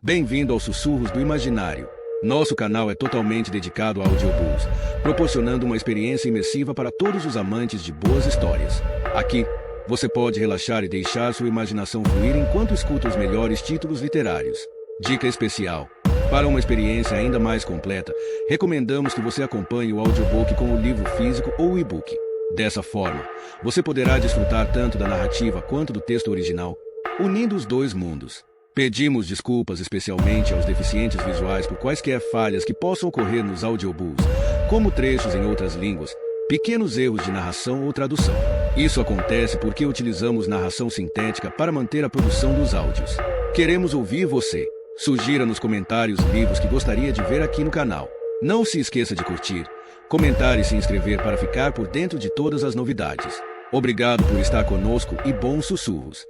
Bem-vindo aos Sussurros do Imaginário. Nosso canal é totalmente dedicado a audiobooks, proporcionando uma experiência imersiva para todos os amantes de boas histórias. Aqui, você pode relaxar e deixar sua imaginação fluir enquanto escuta os melhores títulos literários. Dica especial: para uma experiência ainda mais completa, recomendamos que você acompanhe o audiobook com o livro físico ou o e-book. Dessa forma, você poderá desfrutar tanto da narrativa quanto do texto original, unindo os dois mundos. Pedimos desculpas especialmente aos deficientes visuais por quaisquer falhas que possam ocorrer nos audiobooks, como trechos em outras línguas, pequenos erros de narração ou tradução. Isso acontece porque utilizamos narração sintética para manter a produção dos áudios. Queremos ouvir você. Sugira nos comentários livros que gostaria de ver aqui no canal. Não se esqueça de curtir, comentar e se inscrever para ficar por dentro de todas as novidades. Obrigado por estar conosco e bons sussurros.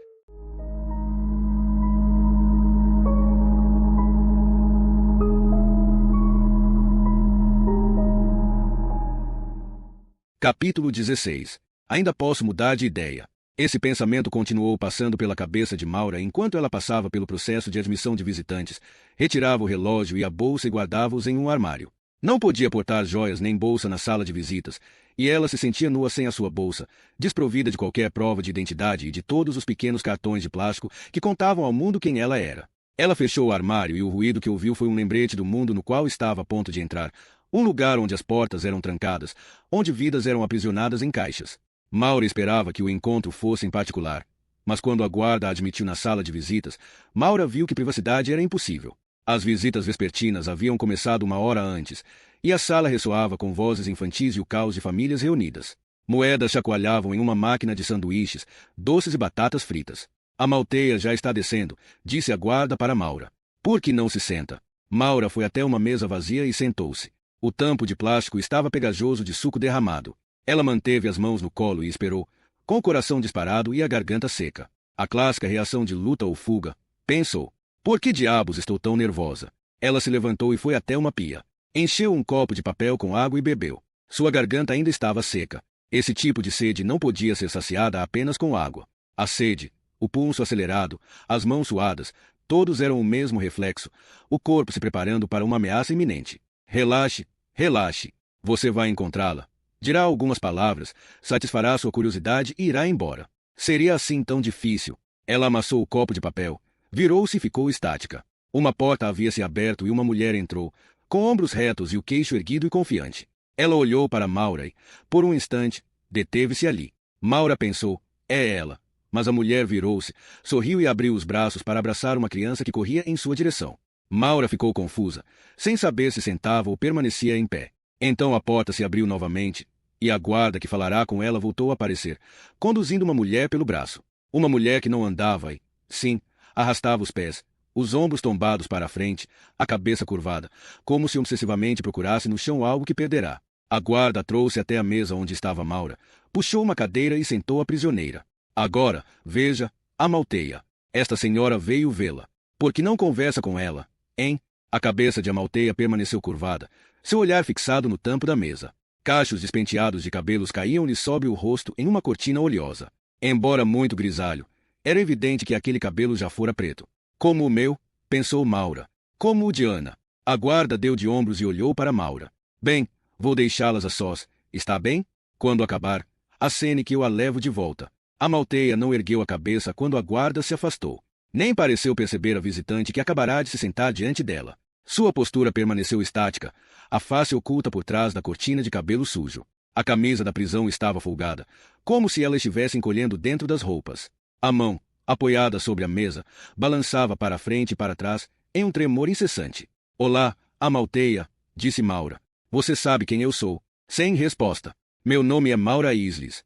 Capítulo 16. Ainda posso mudar de ideia. Esse pensamento continuou passando pela cabeça de Maura enquanto ela passava pelo processo de admissão de visitantes, retirava o relógio e a bolsa e guardava-os em um armário. Não podia portar joias nem bolsa na sala de visitas, e ela se sentia nua sem a sua bolsa, desprovida de qualquer prova de identidade e de todos os pequenos cartões de plástico que contavam ao mundo quem ela era. Ela fechou o armário e o ruído que ouviu foi um lembrete do mundo no qual estava a ponto de entrar, um lugar onde as portas eram trancadas, onde vidas eram aprisionadas em caixas. Maura esperava que o encontro fosse em particular, mas quando a guarda a admitiu na sala de visitas, Maura viu que privacidade era impossível. As visitas vespertinas haviam começado uma hora antes, e a sala ressoava com vozes infantis e o caos de famílias reunidas. Moedas chacoalhavam em uma máquina de sanduíches, doces e batatas fritas. A malteia já está descendo, disse a guarda para Maura. Por que não se senta? Maura foi até uma mesa vazia e sentou-se. O tampo de plástico estava pegajoso de suco derramado. Ela manteve as mãos no colo e esperou, com o coração disparado e a garganta seca. A clássica reação de luta ou fuga, pensou. Por que diabos estou tão nervosa? Ela se levantou e foi até uma pia. Encheu um copo de papel com água e bebeu. Sua garganta ainda estava seca. Esse tipo de sede não podia ser saciada apenas com água. A sede, o pulso acelerado, as mãos suadas, todos eram o mesmo reflexo, o corpo se preparando para uma ameaça iminente. Relaxe, relaxe. Você vai encontrá-la. Dirá algumas palavras, satisfará sua curiosidade e irá embora. Seria assim tão difícil? Ela amassou o copo de papel, virou-se e ficou estática. Uma porta havia se aberto e uma mulher entrou, com ombros retos e o queixo erguido e confiante. Ela olhou para Maura e, por um instante, deteve-se ali. Maura pensou, é ela. Mas a mulher virou-se, sorriu e abriu os braços para abraçar uma criança que corria em sua direção. Maura ficou confusa, sem saber se sentava ou permanecia em pé. Então a porta se abriu novamente, e a guarda que falará com ela voltou a aparecer, conduzindo uma mulher pelo braço. Uma mulher que não andava e, sim, arrastava os pés, os ombros tombados para a frente, a cabeça curvada, como se obsessivamente procurasse no chão algo que perderá. A guarda a trouxe até a mesa onde estava Maura, puxou uma cadeira e sentou a prisioneira. Agora, veja, a malteia. Esta senhora veio vê-la. Por que não conversa com ela, hein? A cabeça de Amalteia permaneceu curvada, seu olhar fixado no tampo da mesa. Cachos despenteados de cabelos caíam-lhe sobre o rosto em uma cortina oleosa. Embora muito grisalho, era evidente que aquele cabelo já fora preto. Como o meu, pensou Maura. Como o de Ana. A guarda deu de ombros e olhou para Maura. Bem, vou deixá-las a sós, está bem? Quando acabar, acene que eu a levo de volta. Amalteia não ergueu a cabeça quando a guarda se afastou. Nem pareceu perceber a visitante que acabará de se sentar diante dela. Sua postura permaneceu estática, a face oculta por trás da cortina de cabelo sujo. A camisa da prisão estava folgada, como se ela estivesse encolhendo dentro das roupas. A mão, apoiada sobre a mesa, balançava para frente e para trás, em um tremor incessante. Olá, Amalteia, disse Maura. Você sabe quem eu sou? Sem resposta. Meu nome é Maura Isles.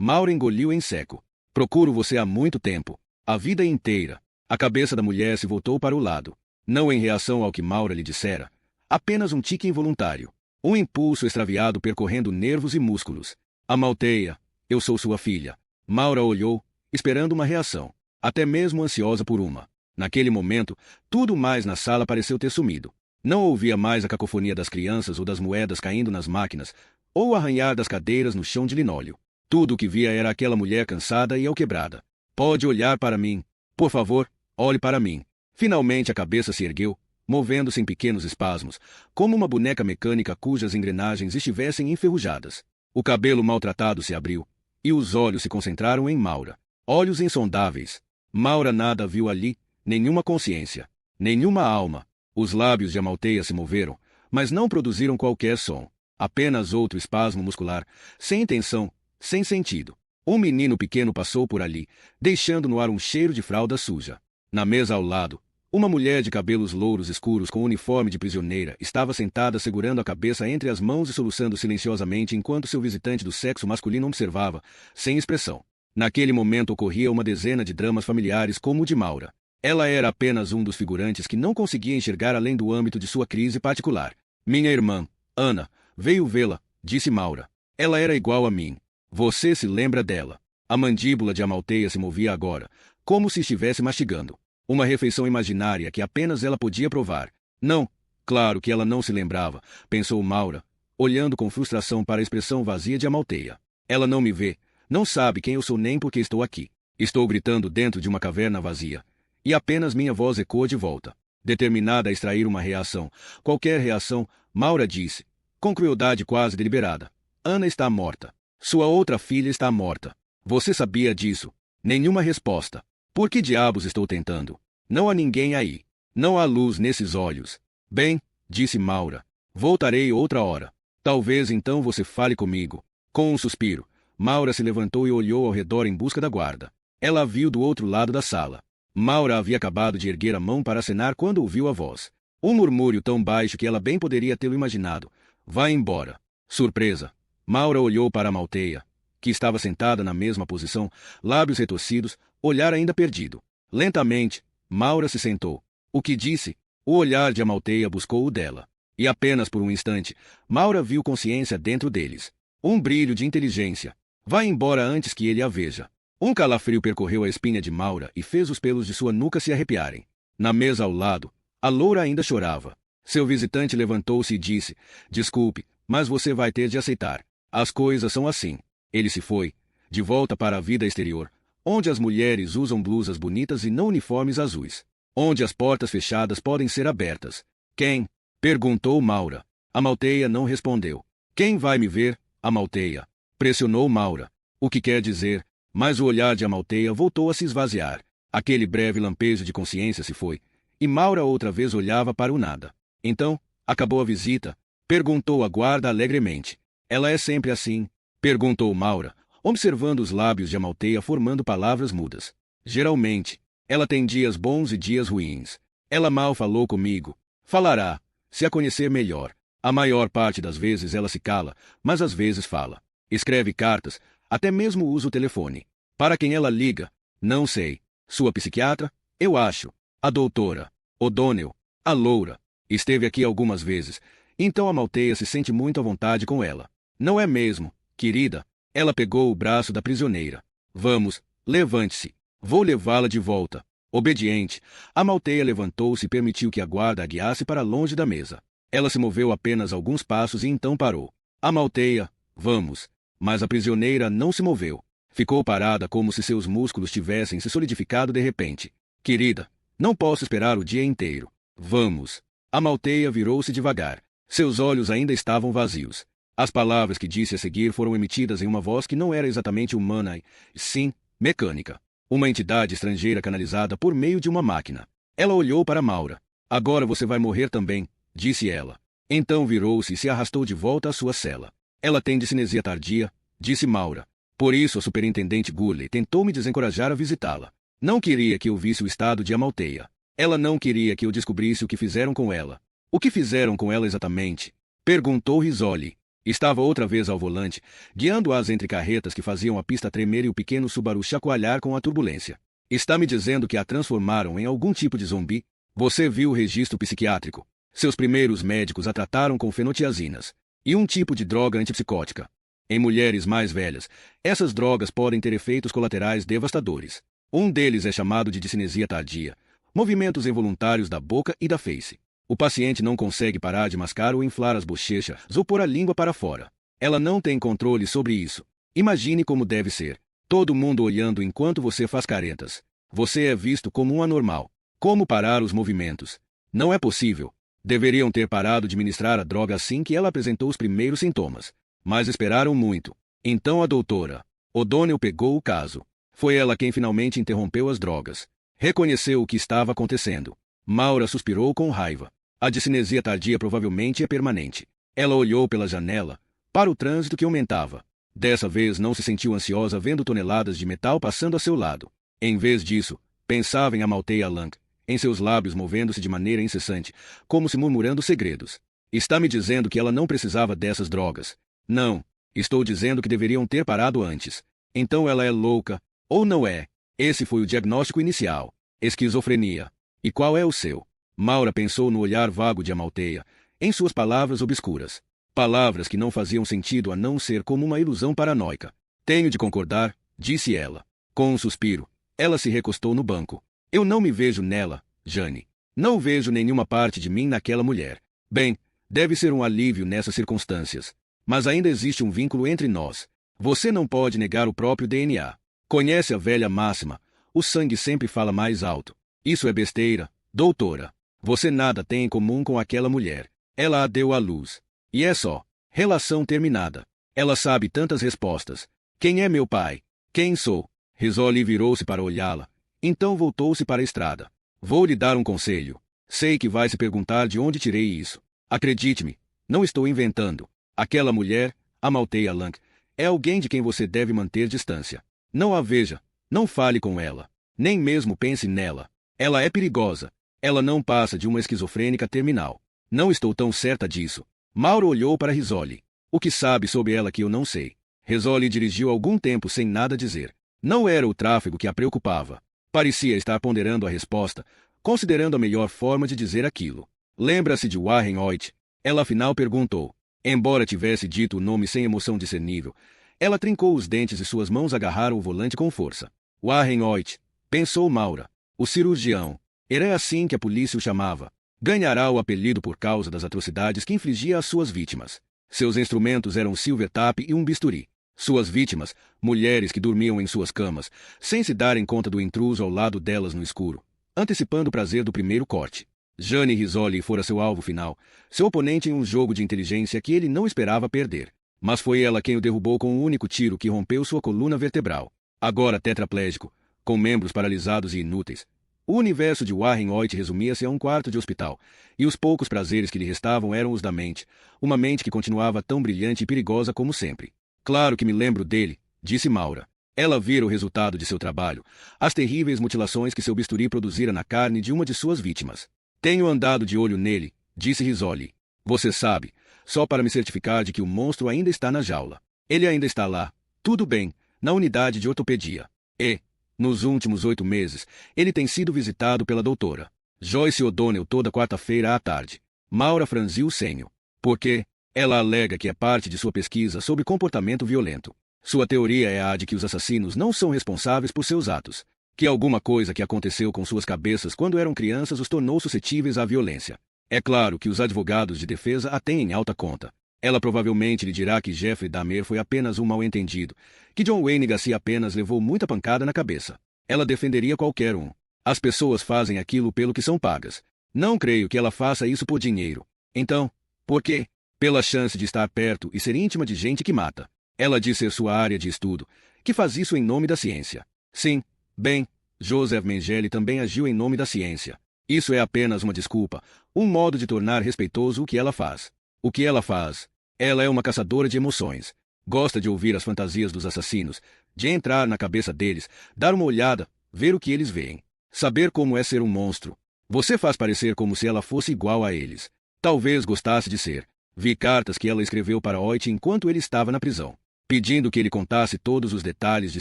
Maura engoliu em seco. Procuro você há muito tempo. A vida inteira. A cabeça da mulher se voltou para o lado. Não em reação ao que Maura lhe dissera. Apenas um tique involuntário. Um impulso extraviado percorrendo nervos e músculos. Amalteia, eu sou sua filha. Maura olhou, esperando uma reação. Até mesmo ansiosa por uma. Naquele momento, tudo mais na sala pareceu ter sumido. Não ouvia mais a cacofonia das crianças ou das moedas caindo nas máquinas, ou o arranhar das cadeiras no chão de linóleo. Tudo o que via era aquela mulher cansada e alquebrada. Pode olhar para mim. Por favor, olhe para mim. Finalmente a cabeça se ergueu, movendo-se em pequenos espasmos, como uma boneca mecânica cujas engrenagens estivessem enferrujadas. O cabelo maltratado se abriu, e os olhos se concentraram em Maura. Olhos insondáveis. Maura nada viu ali, nenhuma consciência, nenhuma alma. Os lábios de Amalteia se moveram, mas não produziram qualquer som. Apenas outro espasmo muscular, sem intenção, sem sentido. Um menino pequeno passou por ali, deixando no ar um cheiro de fralda suja. Na mesa ao lado, uma mulher de cabelos louros escuros com uniforme de prisioneira estava sentada segurando a cabeça entre as mãos e soluçando silenciosamente enquanto seu visitante do sexo masculino observava, sem expressão. Naquele momento ocorria uma dezena de dramas familiares como o de Maura. Ela era apenas um dos figurantes que não conseguia enxergar além do âmbito de sua crise particular. Minha irmã, Ana, veio vê-la, disse Maura. Ela era igual a mim. Você se lembra dela? A mandíbula de Amalteia se movia agora, como se estivesse mastigando. Uma refeição imaginária que apenas ela podia provar. Não, claro que ela não se lembrava, pensou Maura, olhando com frustração para a expressão vazia de Amalteia. Ela não me vê, não sabe quem eu sou nem por que estou aqui. Estou gritando dentro de uma caverna vazia. E apenas minha voz ecoa de volta. Determinada a extrair uma reação, qualquer reação, Maura disse, com crueldade quase deliberada. Ana está morta. Sua outra filha está morta. Você sabia disso? Nenhuma resposta. Por que diabos estou tentando? Não há ninguém aí. Não há luz nesses olhos. Bem, disse Maura. Voltarei outra hora. Talvez então você fale comigo. Com um suspiro, Maura se levantou e olhou ao redor em busca da guarda. Ela a viu do outro lado da sala. Maura havia acabado de erguer a mão para acenar quando ouviu a voz. Um murmúrio tão baixo que ela bem poderia tê-lo imaginado. Vá embora. Surpresa. Maura olhou para Amalteia, que estava sentada na mesma posição, lábios retorcidos, olhar ainda perdido. Lentamente, Maura se sentou. O que disse? O olhar de Amalteia buscou o dela. E apenas por um instante, Maura viu consciência dentro deles. Um brilho de inteligência. Vá embora antes que ele a veja. Um calafrio percorreu a espinha de Maura e fez os pelos de sua nuca se arrepiarem. Na mesa ao lado, a loura ainda chorava. Seu visitante levantou-se e disse, desculpe, mas você vai ter de aceitar. As coisas são assim. Ele se foi, de volta para a vida exterior, onde as mulheres usam blusas bonitas e não uniformes azuis. Onde as portas fechadas podem ser abertas. Quem? Perguntou Maura. Amalteia não respondeu. Quem vai me ver? Amalteia. Pressionou Maura. O que quer dizer? Mas o olhar de Amalteia voltou a se esvaziar. Aquele breve lampejo de consciência se foi, e Maura outra vez olhava para o nada. Então, acabou a visita? Perguntou a guarda alegremente. Ela é sempre assim? Perguntou Maura, observando os lábios de Amalteia formando palavras mudas. Geralmente. Ela tem dias bons e dias ruins. Ela mal falou comigo. Falará, se a conhecer melhor. A maior parte das vezes ela se cala, mas às vezes fala. Escreve cartas, até mesmo usa o telefone. Para quem ela liga? Não sei. Sua psiquiatra? Eu acho. A doutora. O'Donnell. A loura. Esteve aqui algumas vezes. Então Amalteia se sente muito à vontade com ela. Não é mesmo, querida? Ela pegou o braço da prisioneira. Vamos, levante-se. Vou levá-la de volta. Obediente, Amalteia levantou-se e permitiu que a guarda a guiasse para longe da mesa. Ela se moveu apenas alguns passos e então parou. Amalteia, vamos. Mas a prisioneira não se moveu. Ficou parada como se seus músculos tivessem se solidificado de repente. Querida, não posso esperar o dia inteiro. Vamos. Amalteia virou-se devagar. Seus olhos ainda estavam vazios. As palavras que disse a seguir foram emitidas em uma voz que não era exatamente humana e, sim, mecânica. Uma entidade estrangeira canalizada por meio de uma máquina. Ela olhou para Maura. Agora você vai morrer também, disse ela. Então virou-se e se arrastou de volta à sua cela. Ela tem discinesia tardia, disse Maura. Por isso a superintendente Gurley tentou me desencorajar a visitá-la. Não queria que eu visse o estado de Amalteia. Ela não queria que eu descobrisse o que fizeram com ela. O que fizeram com ela exatamente? Perguntou Rizzoli. Estava outra vez ao volante, guiando-as entre carretas que faziam a pista tremer e o pequeno Subaru chacoalhar com a turbulência. Está me dizendo que a transformaram em algum tipo de zumbi? Você viu o registro psiquiátrico? Seus primeiros médicos a trataram com fenotiazinas e um tipo de droga antipsicótica. Em mulheres mais velhas, essas drogas podem ter efeitos colaterais devastadores. Um deles é chamado de discinesia tardia, movimentos involuntários da boca e da face. O paciente não consegue parar de mascar ou inflar as bochechas ou pôr a língua para fora. Ela não tem controle sobre isso. Imagine como deve ser. Todo mundo olhando enquanto você faz caretas. Você é visto como um anormal. Como parar os movimentos? Não é possível. Deveriam ter parado de ministrar a droga assim que ela apresentou os primeiros sintomas. Mas esperaram muito. Então a doutora O'Donnell pegou o caso. Foi ela quem finalmente interrompeu as drogas. Reconheceu o que estava acontecendo. Maura suspirou com raiva. A discinesia tardia provavelmente é permanente. Ela olhou pela janela, para o trânsito que aumentava. Dessa vez não se sentiu ansiosa vendo toneladas de metal passando a seu lado. Em vez disso, pensava em Amalthea Lang, em seus lábios movendo-se de maneira incessante, como se murmurando segredos. Está me dizendo que ela não precisava dessas drogas. Não, estou dizendo que deveriam ter parado antes. Então ela é louca, ou não é? Esse foi o diagnóstico inicial. Esquizofrenia. E qual é o seu? Maura pensou no olhar vago de Amalthea, em suas palavras obscuras. Palavras que não faziam sentido a não ser como uma ilusão paranoica. Tenho de concordar, disse ela. Com um suspiro, ela se recostou no banco. Eu não me vejo nela, Jane. Não vejo nenhuma parte de mim naquela mulher. Bem, deve ser um alívio nessas circunstâncias. Mas ainda existe um vínculo entre nós. Você não pode negar o próprio DNA. Conhece a velha máxima, o sangue sempre fala mais alto. Isso é besteira, doutora. Você nada tem em comum com aquela mulher. Ela a deu à luz. E é só. Relação terminada. Ela sabe tantas respostas. Quem é meu pai? Quem sou? Rizzoli virou-se para olhá-la. Então voltou-se para a estrada. Vou lhe dar um conselho. Sei que vai se perguntar de onde tirei isso. Acredite-me, não estou inventando. Aquela mulher, Amalthea Lang, é alguém de quem você deve manter distância. Não a veja, não fale com ela. Nem mesmo pense nela. Ela é perigosa. Ela não passa de uma esquizofrênica terminal. Não estou tão certa disso. Mauro olhou para Rizzoli. O que sabe sobre ela que eu não sei? Rizzoli dirigiu algum tempo sem nada dizer. Não era o tráfego que a preocupava. Parecia estar ponderando a resposta, considerando a melhor forma de dizer aquilo. Lembra-se de Warren Hoyt? Ela afinal perguntou. Embora tivesse dito o nome sem emoção discernível, ela trincou os dentes e suas mãos agarraram o volante com força. Warren Hoyt, pensou Maura. O cirurgião. Era assim que a polícia o chamava. Ganhará o apelido por causa das atrocidades que infligia às suas vítimas. Seus instrumentos eram silver tap e um bisturi. Suas vítimas, mulheres que dormiam em suas camas, sem se darem conta do intruso ao lado delas no escuro, antecipando o prazer do primeiro corte. Jane Rizzoli fora seu alvo final, seu oponente em um jogo de inteligência que ele não esperava perder. Mas foi ela quem o derrubou com um único tiro que rompeu sua coluna vertebral. Agora tetraplégico, com membros paralisados e inúteis, o universo de Warren Hoyt resumia-se a um quarto de hospital, e os poucos prazeres que lhe restavam eram os da mente, uma mente que continuava tão brilhante e perigosa como sempre. Claro que me lembro dele, disse Maura. Ela vira o resultado de seu trabalho, as terríveis mutilações que seu bisturi produzira na carne de uma de suas vítimas. Tenho andado de olho nele, disse Rizzoli. Você sabe, só para me certificar de que o monstro ainda está na jaula. Ele ainda está lá, tudo bem, na unidade de ortopedia. E, nos últimos 8 meses, ele tem sido visitado pela doutora Joyce O'Donnell toda quarta-feira à tarde. Maura franziu o senho. Por quê? Ela alega que é parte de sua pesquisa sobre comportamento violento. Sua teoria é a de que os assassinos não são responsáveis por seus atos. Que alguma coisa que aconteceu com suas cabeças quando eram crianças os tornou suscetíveis à violência. É claro que os advogados de defesa a têm em alta conta. Ela provavelmente lhe dirá que Jeffrey Dahmer foi apenas um mal-entendido, que John Wayne Gacy apenas levou muita pancada na cabeça. Ela defenderia qualquer um. As pessoas fazem aquilo pelo que são pagas. Não creio que ela faça isso por dinheiro. Então, por quê? Pela chance de estar perto e ser íntima de gente que mata. Ela diz ser sua área de estudo, que faz isso em nome da ciência. Sim, bem, Joseph Mengele também agiu em nome da ciência. Isso é apenas uma desculpa, um modo de tornar respeitoso o que ela faz. O que ela faz? Ela é uma caçadora de emoções. Gosta de ouvir as fantasias dos assassinos, de entrar na cabeça deles, dar uma olhada, ver o que eles veem. Saber como é ser um monstro. Você faz parecer como se ela fosse igual a eles. Talvez gostasse de ser. Vi cartas que ela escreveu para Hoyt enquanto ele estava na prisão, pedindo que ele contasse todos os detalhes de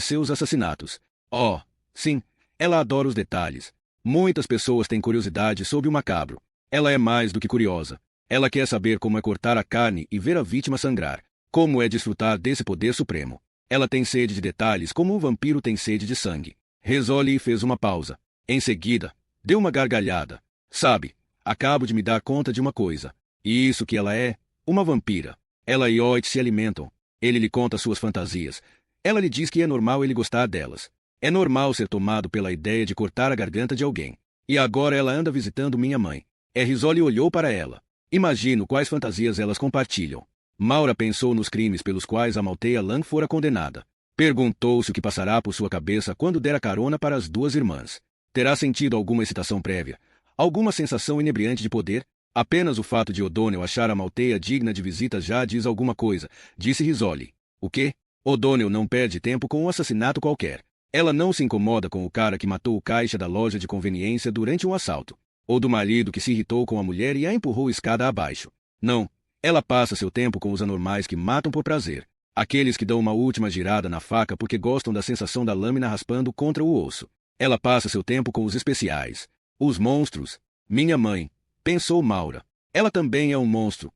seus assassinatos. Oh, sim, ela adora os detalhes. Muitas pessoas têm curiosidade sobre o macabro. Ela é mais do que curiosa. Ela quer saber como é cortar a carne e ver a vítima sangrar. Como é desfrutar desse poder supremo. Ela tem sede de detalhes como um vampiro tem sede de sangue. Rizzoli fez uma pausa. Em seguida, deu uma gargalhada. Sabe, acabo de me dar conta de uma coisa. E isso que ela é? Uma vampira. Ela e Hoyt se alimentam. Ele lhe conta suas fantasias. Ela lhe diz que é normal ele gostar delas. É normal ser tomado pela ideia de cortar a garganta de alguém. E agora ela anda visitando minha mãe. Risoli olhou para ela. Imagino quais fantasias elas compartilham. Maura pensou nos crimes pelos quais a Malteia Lan fora condenada. Perguntou-se o que passará por sua cabeça quando der a carona para as duas irmãs. Terá sentido alguma excitação prévia? Alguma sensação inebriante de poder? Apenas o fato de O'Donnell achar a Malteia digna de visita já diz alguma coisa, disse Risoli. O quê? O'Donnell não perde tempo com um assassinato qualquer. Ela não se incomoda com o cara que matou o caixa da loja de conveniência durante um assalto. Ou do marido que se irritou com a mulher e a empurrou escada abaixo. Não. Ela passa seu tempo com os anormais que matam por prazer. Aqueles que dão uma última girada na faca porque gostam da sensação da lâmina raspando contra o osso. Ela passa seu tempo com os especiais. Os monstros. Minha mãe. Pensou Maura. Ela também é um monstro.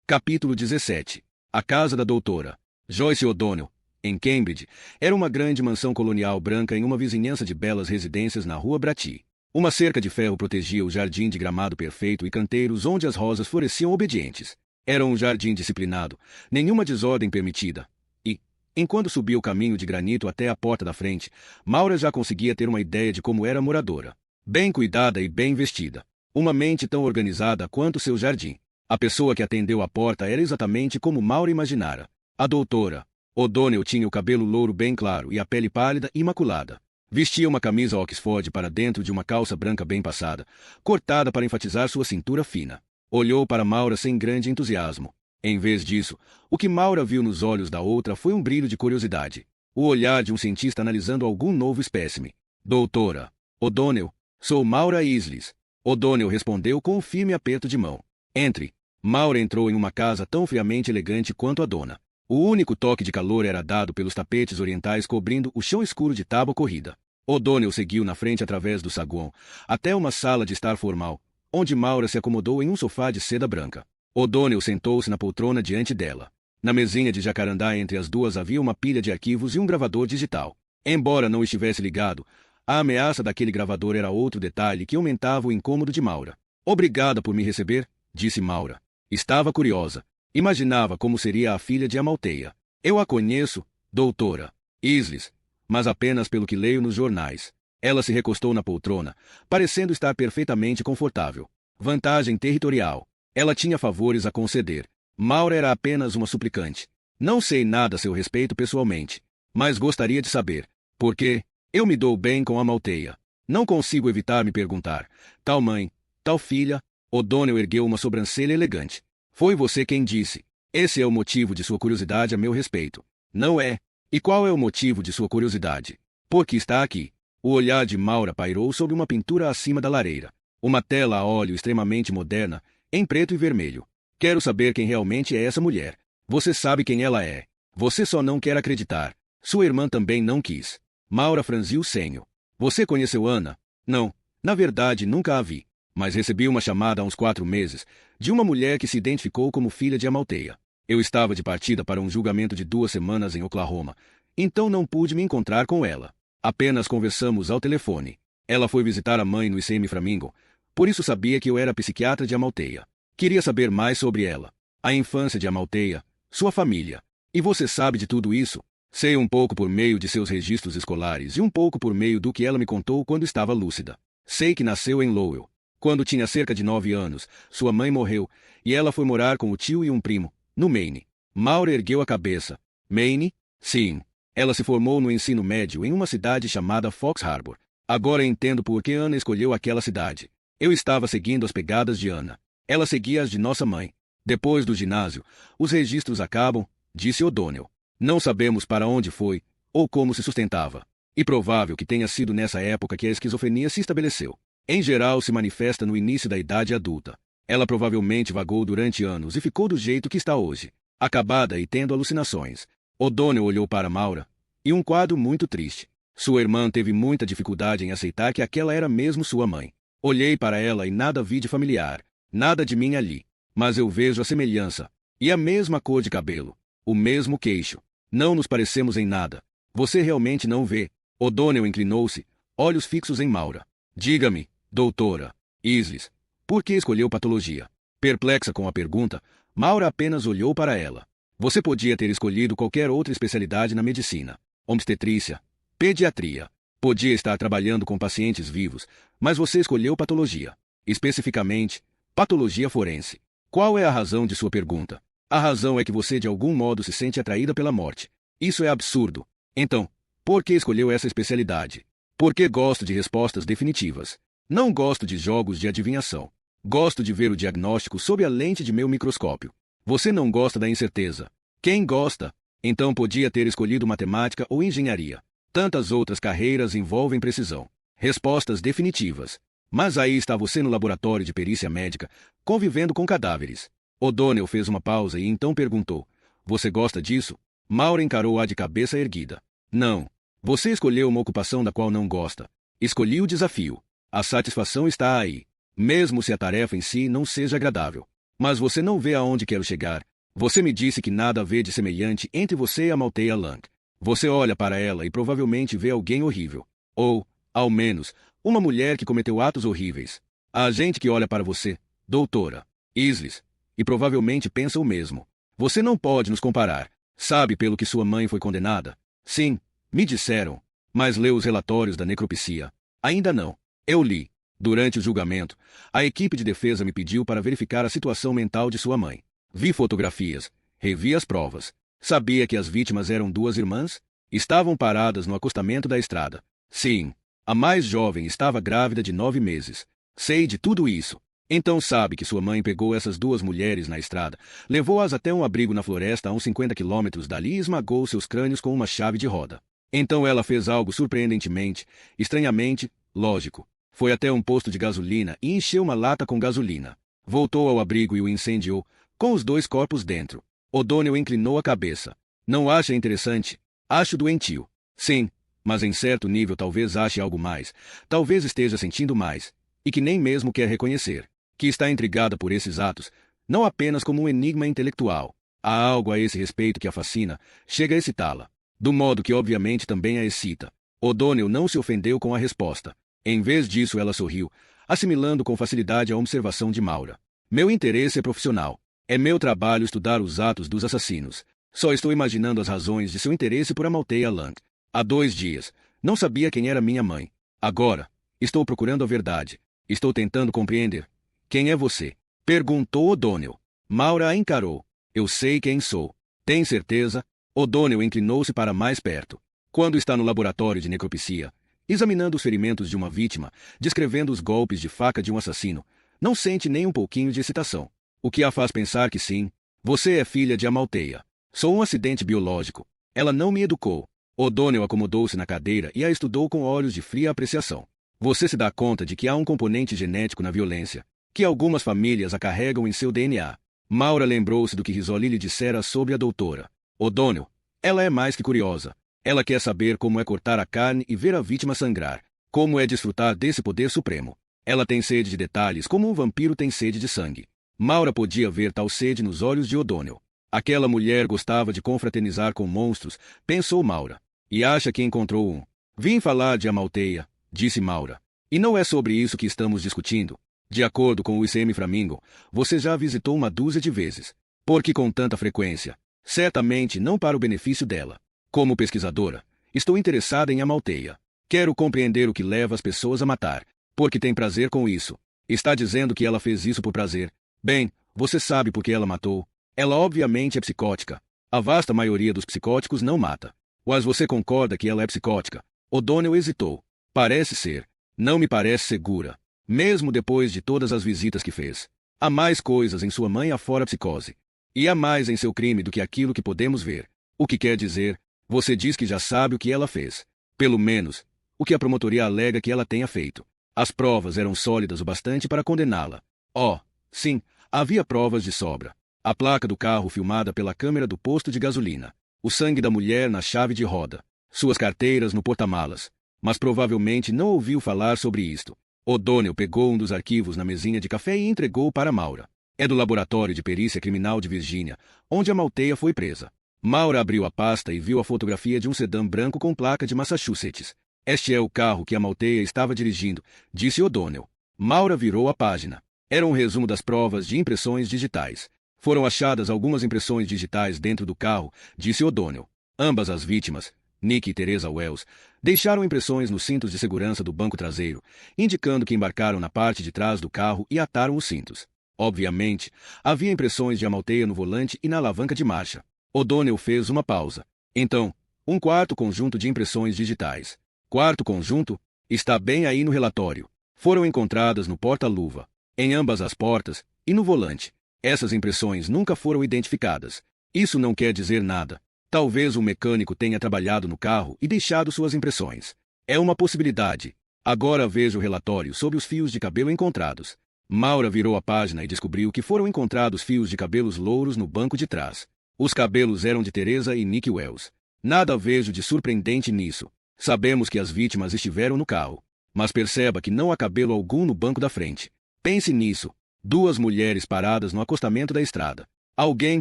Capítulo 17. A casa da doutora Joyce O'Donnell, em Cambridge, era uma grande mansão colonial branca em uma vizinhança de belas residências na rua Bratty. Uma cerca de ferro protegia o jardim de gramado perfeito e canteiros onde as rosas floresciam obedientes. Era um jardim disciplinado, nenhuma desordem permitida. E, enquanto subia o caminho de granito até a porta da frente, Maura já conseguia ter uma ideia de como era a moradora. Bem cuidada e bem vestida. Uma mente tão organizada quanto seu jardim. A pessoa que atendeu à porta era exatamente como Maura imaginara. A doutora O'Donnell tinha o cabelo louro bem claro e a pele pálida e imaculada. Vestia uma camisa Oxford para dentro de uma calça branca bem passada, cortada para enfatizar sua cintura fina. Olhou para Maura sem grande entusiasmo. Em vez disso, o que Maura viu nos olhos da outra foi um brilho de curiosidade. O olhar de um cientista analisando algum novo espécime. Doutora O'Donnell, sou Maura Isles. O'Donnell respondeu com um firme aperto de mão. Entre. Maura entrou em uma casa tão friamente elegante quanto a dona. O único toque de calor era dado pelos tapetes orientais cobrindo o chão escuro de tábua corrida. O'Donnell seguiu na frente através do saguão, até uma sala de estar formal, onde Maura se acomodou em um sofá de seda branca. O'Donnell sentou-se na poltrona diante dela. Na mesinha de jacarandá entre as duas havia uma pilha de arquivos e um gravador digital. Embora não estivesse ligado, a ameaça daquele gravador era outro detalhe que aumentava o incômodo de Maura. Obrigada por me receber, disse Maura. Estava curiosa. Imaginava como seria a filha de Amalteia. Eu a conheço, doutora Isles, mas apenas pelo que leio nos jornais. Ela se recostou na poltrona, parecendo estar perfeitamente confortável. Vantagem territorial. Ela tinha favores a conceder. Maura era apenas uma suplicante. Não sei nada a seu respeito pessoalmente, mas gostaria de saber. Por quê? Eu me dou bem com Amalteia. Não consigo evitar me perguntar. Tal mãe, tal filha. O'Donnell ergueu uma sobrancelha elegante. Foi você quem disse. Esse é o motivo de sua curiosidade a meu respeito. Não é? E qual é o motivo de sua curiosidade? Porque está aqui. O olhar de Maura pairou sobre uma pintura acima da lareira. Uma tela a óleo extremamente moderna, em preto e vermelho. Quero saber quem realmente é essa mulher. Você sabe quem ela é. Você só não quer acreditar. Sua irmã também não quis. Maura franziu o senho. Você conheceu Ana? Não. Na verdade, nunca a vi. Mas recebi uma chamada há uns 4 meses, de uma mulher que se identificou como filha de Amalteia. Eu estava de partida para um julgamento de 2 semanas em Oklahoma, então não pude me encontrar com ela. Apenas conversamos ao telefone. Ela foi visitar a mãe no ICM Framingham, por isso sabia que eu era psiquiatra de Amalteia. Queria saber mais sobre ela, a infância de Amalteia, sua família. E você sabe de tudo isso? Sei um pouco por meio de seus registros escolares e um pouco por meio do que ela me contou quando estava lúcida. Sei que nasceu em Lowell. Quando tinha cerca de 9 anos, sua mãe morreu, e ela foi morar com o tio e um primo, no Maine. Maura ergueu a cabeça. Maine? Sim. Ela se formou no ensino médio em uma cidade chamada Fox Harbor. Agora entendo por que Ana escolheu aquela cidade. Eu estava seguindo as pegadas de Ana. Ela seguia as de nossa mãe. Depois do ginásio, os registros acabam, disse O'Donnell. Não sabemos para onde foi, ou como se sustentava. E provável que tenha sido nessa época que a esquizofrenia se estabeleceu. Em geral, se manifesta no início da idade adulta. Ela provavelmente vagou durante anos e ficou do jeito que está hoje, acabada e tendo alucinações. O'Donnell olhou para Maura, e um quadro muito triste. Sua irmã teve muita dificuldade em aceitar que aquela era mesmo sua mãe. Olhei para ela e nada vi de familiar, nada de mim ali. Mas eu vejo a semelhança. E a mesma cor de cabelo, o mesmo queixo. Não nos parecemos em nada. Você realmente não vê? O'Donnell inclinou-se, olhos fixos em Maura. Diga-me, doutora Isles, por que escolheu patologia? Perplexa com a pergunta, Maura apenas olhou para ela. Você podia ter escolhido qualquer outra especialidade na medicina. Obstetrícia, pediatria. Podia estar trabalhando com pacientes vivos, mas você escolheu patologia. Especificamente, patologia forense. Qual é a razão de sua pergunta? A razão é que você de algum modo se sente atraída pela morte. Isso é absurdo. Então, por que escolheu essa especialidade? Porque gosto de respostas definitivas. Não gosto de jogos de adivinhação. Gosto de ver o diagnóstico sob a lente de meu microscópio. Você não gosta da incerteza. Quem gosta? Então podia ter escolhido matemática ou engenharia. Tantas outras carreiras envolvem precisão. Respostas definitivas. Mas aí está você no laboratório de perícia médica, convivendo com cadáveres. O'Donnell fez uma pausa e então perguntou: Você gosta disso? Maura encarou-a de cabeça erguida. Não. Você escolheu uma ocupação da qual não gosta. Escolhi o desafio. A satisfação está aí. Mesmo se a tarefa em si não seja agradável. Mas você não vê aonde quero chegar. Você me disse que nada vê de semelhante entre você e a Malteia Lang. Você olha para ela e provavelmente vê alguém horrível. Ou, ao menos, uma mulher que cometeu atos horríveis. Há gente que olha para você, doutora Isles, e provavelmente pensa o mesmo. Você não pode nos comparar. Sabe pelo que sua mãe foi condenada? Sim, me disseram. Mas leu os relatórios da necropsia? Ainda não. Eu li. Durante o julgamento, a equipe de defesa me pediu para verificar a situação mental de sua mãe. Vi fotografias, revi as provas. Sabia que as vítimas eram duas irmãs? Estavam paradas no acostamento da estrada. Sim, a mais jovem estava grávida de 9 meses. Sei de tudo isso. Então sabe que sua mãe pegou essas duas mulheres na estrada, levou-as até um abrigo na floresta a uns 50 quilômetros dali e esmagou seus crânios com uma chave de roda. Então ela fez algo surpreendentemente, estranhamente, lógico. Foi até um posto de gasolina e encheu uma lata com gasolina. Voltou ao abrigo e o incendiou, com os dois corpos dentro. O'Donnell inclinou a cabeça. Não acha interessante? Acho doentio. Sim, mas em certo nível talvez ache algo mais. Talvez esteja sentindo mais. E que nem mesmo quer reconhecer. Que está intrigada por esses atos, não apenas como um enigma intelectual. Há algo a esse respeito que a fascina, chega a excitá-la. Do modo que obviamente também a excita. O'Donnell não se ofendeu com a resposta. Em vez disso ela sorriu, assimilando com facilidade a observação de Maura. Meu interesse é profissional. É meu trabalho estudar os atos dos assassinos. Só estou imaginando as razões de seu interesse por Amalteia Lang. Há 2 dias, não sabia quem era minha mãe. Agora, estou procurando a verdade. Estou tentando compreender. Quem é você? Perguntou O'Donnell. Maura a encarou. Eu sei quem sou. Tem certeza? O'Donnell inclinou-se para mais perto. Quando está no laboratório de necropsia, examinando os ferimentos de uma vítima, descrevendo os golpes de faca de um assassino, não sente nem um pouquinho de excitação. O que a faz pensar que sim? Você é filha de Amalteia. Sou um acidente biológico. Ela não me educou. O'Donnell acomodou-se na cadeira e a estudou com olhos de fria apreciação. Você se dá conta de que há um componente genético na violência, que algumas famílias a carregam em seu DNA. Maura lembrou-se do que Risoli lhe dissera sobre a doutora. O'Donnell, ela é mais que curiosa. Ela quer saber como é cortar a carne e ver a vítima sangrar. Como é desfrutar desse poder supremo. Ela tem sede de detalhes como um vampiro tem sede de sangue. Maura podia ver tal sede nos olhos de O'Donnell. Aquela mulher gostava de confraternizar com monstros, pensou Maura. E acha que encontrou um. Vim falar de Amalteia, disse Maura. E não é sobre isso que estamos discutindo. De acordo com o ICM Flamingo, você já a visitou uma dúzia de vezes. Por que com tanta frequência? Certamente não para o benefício dela. Como pesquisadora, estou interessada em Amalteia. Quero compreender o que leva as pessoas a matar. Porque tem prazer com isso. Está dizendo que ela fez isso por prazer. Bem, você sabe por que ela matou. Ela obviamente é psicótica. A vasta maioria dos psicóticos não mata. Mas você concorda que ela é psicótica? O'Donnell hesitou. Parece ser. Não me parece segura. Mesmo depois de todas as visitas que fez. Há mais coisas em sua mãe afora a psicose. E há mais em seu crime do que aquilo que podemos ver. O que quer dizer? Você diz que já sabe o que ela fez. Pelo menos, o que a promotoria alega que ela tenha feito. As provas eram sólidas o bastante para condená-la. Oh, sim, havia provas de sobra. A placa do carro filmada pela câmera do posto de gasolina. O sangue da mulher na chave de roda. Suas carteiras no porta-malas. Mas provavelmente não ouviu falar sobre isto. O'Donnell pegou um dos arquivos na mesinha de café e entregou para Maura. É do Laboratório de Perícia Criminal de Virgínia, onde a Malteia foi presa. Maura abriu a pasta e viu a fotografia de um sedã branco com placa de Massachusetts. Este é o carro que a Malteia estava dirigindo, disse O'Donnell. Maura virou a página. Era um resumo das provas de impressões digitais. Foram achadas algumas impressões digitais dentro do carro, disse O'Donnell. Ambas as vítimas, Nick e Teresa Wells, deixaram impressões nos cintos de segurança do banco traseiro, indicando que embarcaram na parte de trás do carro e ataram os cintos. Obviamente, havia impressões de amalteia no volante e na alavanca de marcha. O'Donnell fez uma pausa. Então, um quarto conjunto de impressões digitais. Quarto conjunto? Está bem aí no relatório. Foram encontradas no porta-luva, em ambas as portas e no volante. Essas impressões nunca foram identificadas. Isso não quer dizer nada. Talvez um mecânico tenha trabalhado no carro e deixado suas impressões. É uma possibilidade. Agora veja o relatório sobre os fios de cabelo encontrados. Maura virou a página e descobriu que foram encontrados fios de cabelos louros no banco de trás. Os cabelos eram de Teresa e Nick Wells. Nada vejo de surpreendente nisso. Sabemos que as vítimas estiveram no carro. Mas perceba que não há cabelo algum no banco da frente. Pense nisso. Duas mulheres paradas no acostamento da estrada. Alguém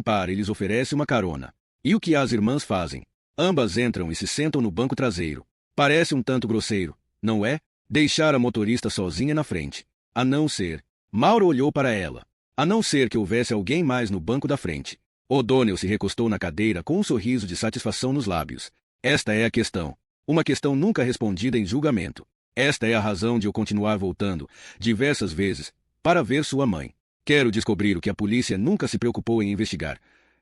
para e lhes oferece uma carona. E o que as irmãs fazem? Ambas entram e se sentam no banco traseiro. Parece um tanto grosseiro, não é? Deixar a motorista sozinha na frente. A não ser... Maura olhou para ela. A não ser que houvesse alguém mais no banco da frente. O'Donnell se recostou na cadeira com um sorriso de satisfação nos lábios. Esta é a questão. Uma questão nunca respondida em julgamento. Esta é a razão de eu continuar voltando, diversas vezes, para ver sua mãe. Quero descobrir o que a polícia nunca se preocupou em investigar.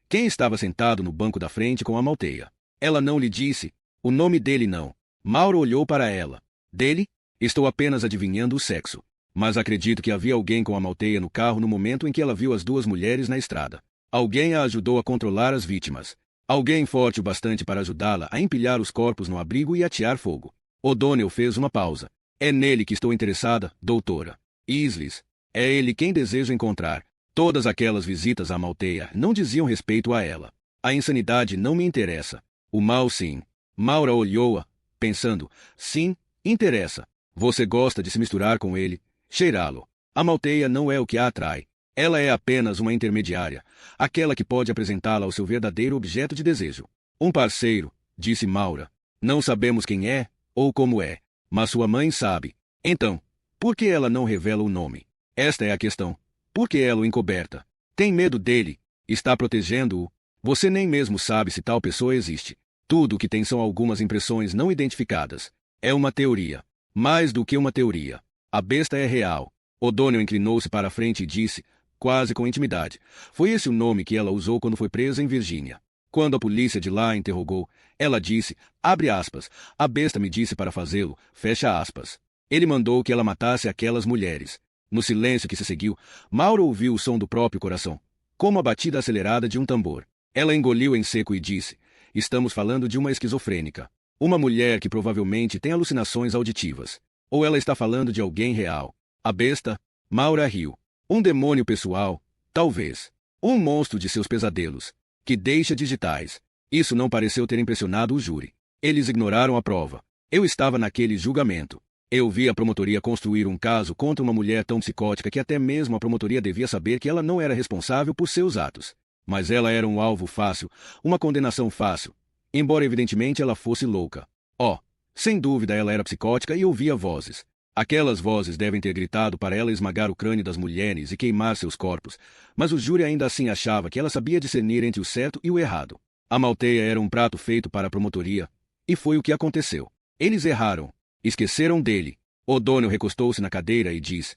Quem estava sentado no banco da frente com a Malteia? Ela não lhe disse. O nome dele não. Mauro olhou para ela. Dele? Estou apenas adivinhando o sexo. Mas acredito que havia alguém com a Malteia no carro no momento em que ela viu as duas mulheres na estrada. Alguém a ajudou a controlar as vítimas. Alguém forte o bastante para ajudá-la a empilhar os corpos no abrigo e atear fogo. O'Donnell fez uma pausa. É nele que estou interessada, doutora. Isles. É ele quem desejo encontrar. Todas aquelas visitas à Malteia não diziam respeito a ela. A insanidade não me interessa. O mal sim. Maura olhou-a, pensando. Sim, interessa. Você gosta de se misturar com ele, cheirá-lo. A Malteia não é o que a atrai. Ela é apenas uma intermediária, aquela que pode apresentá-la ao seu verdadeiro objeto de desejo. Um parceiro, disse Maura. Não sabemos quem é, ou como é, mas sua mãe sabe. Então, por que ela não revela o nome? Esta é a questão. Por que ela o encoberta? Tem medo dele? Está protegendo-o? Você nem mesmo sabe se tal pessoa existe. Tudo o que tem são algumas impressões não identificadas. É uma teoria. Mais do que uma teoria. A besta é real. O'Donnell inclinou-se para a frente e disse, quase com intimidade. Foi esse o nome que ela usou quando foi presa em Virgínia. Quando a polícia de lá a interrogou, ela disse, abre aspas, a besta me disse para fazê-lo, fecha aspas. Ele mandou que ela matasse aquelas mulheres. No silêncio que se seguiu, Maura ouviu o som do próprio coração, como a batida acelerada de um tambor. Ela engoliu em seco e disse, estamos falando de uma esquizofrênica. Uma mulher que provavelmente tem alucinações auditivas. Ou ela está falando de alguém real. A besta? Maura riu. Um demônio pessoal? Talvez. Um monstro de seus pesadelos. Que deixa digitais. Isso não pareceu ter impressionado o júri. Eles ignoraram a prova. Eu estava naquele julgamento. Eu vi a promotoria construir um caso contra uma mulher tão psicótica que até mesmo a promotoria devia saber que ela não era responsável por seus atos. Mas ela era um alvo fácil, uma condenação fácil. Embora evidentemente ela fosse louca. Oh, sem dúvida ela era psicótica e ouvia vozes. Aquelas vozes devem ter gritado para ela esmagar o crânio das mulheres e queimar seus corpos, mas o júri ainda assim achava que ela sabia discernir entre o certo e o errado. A Malteia era um prato feito para a promotoria, e foi o que aconteceu. Eles erraram. Esqueceram dele. O'Donnell recostou-se na cadeira e disse,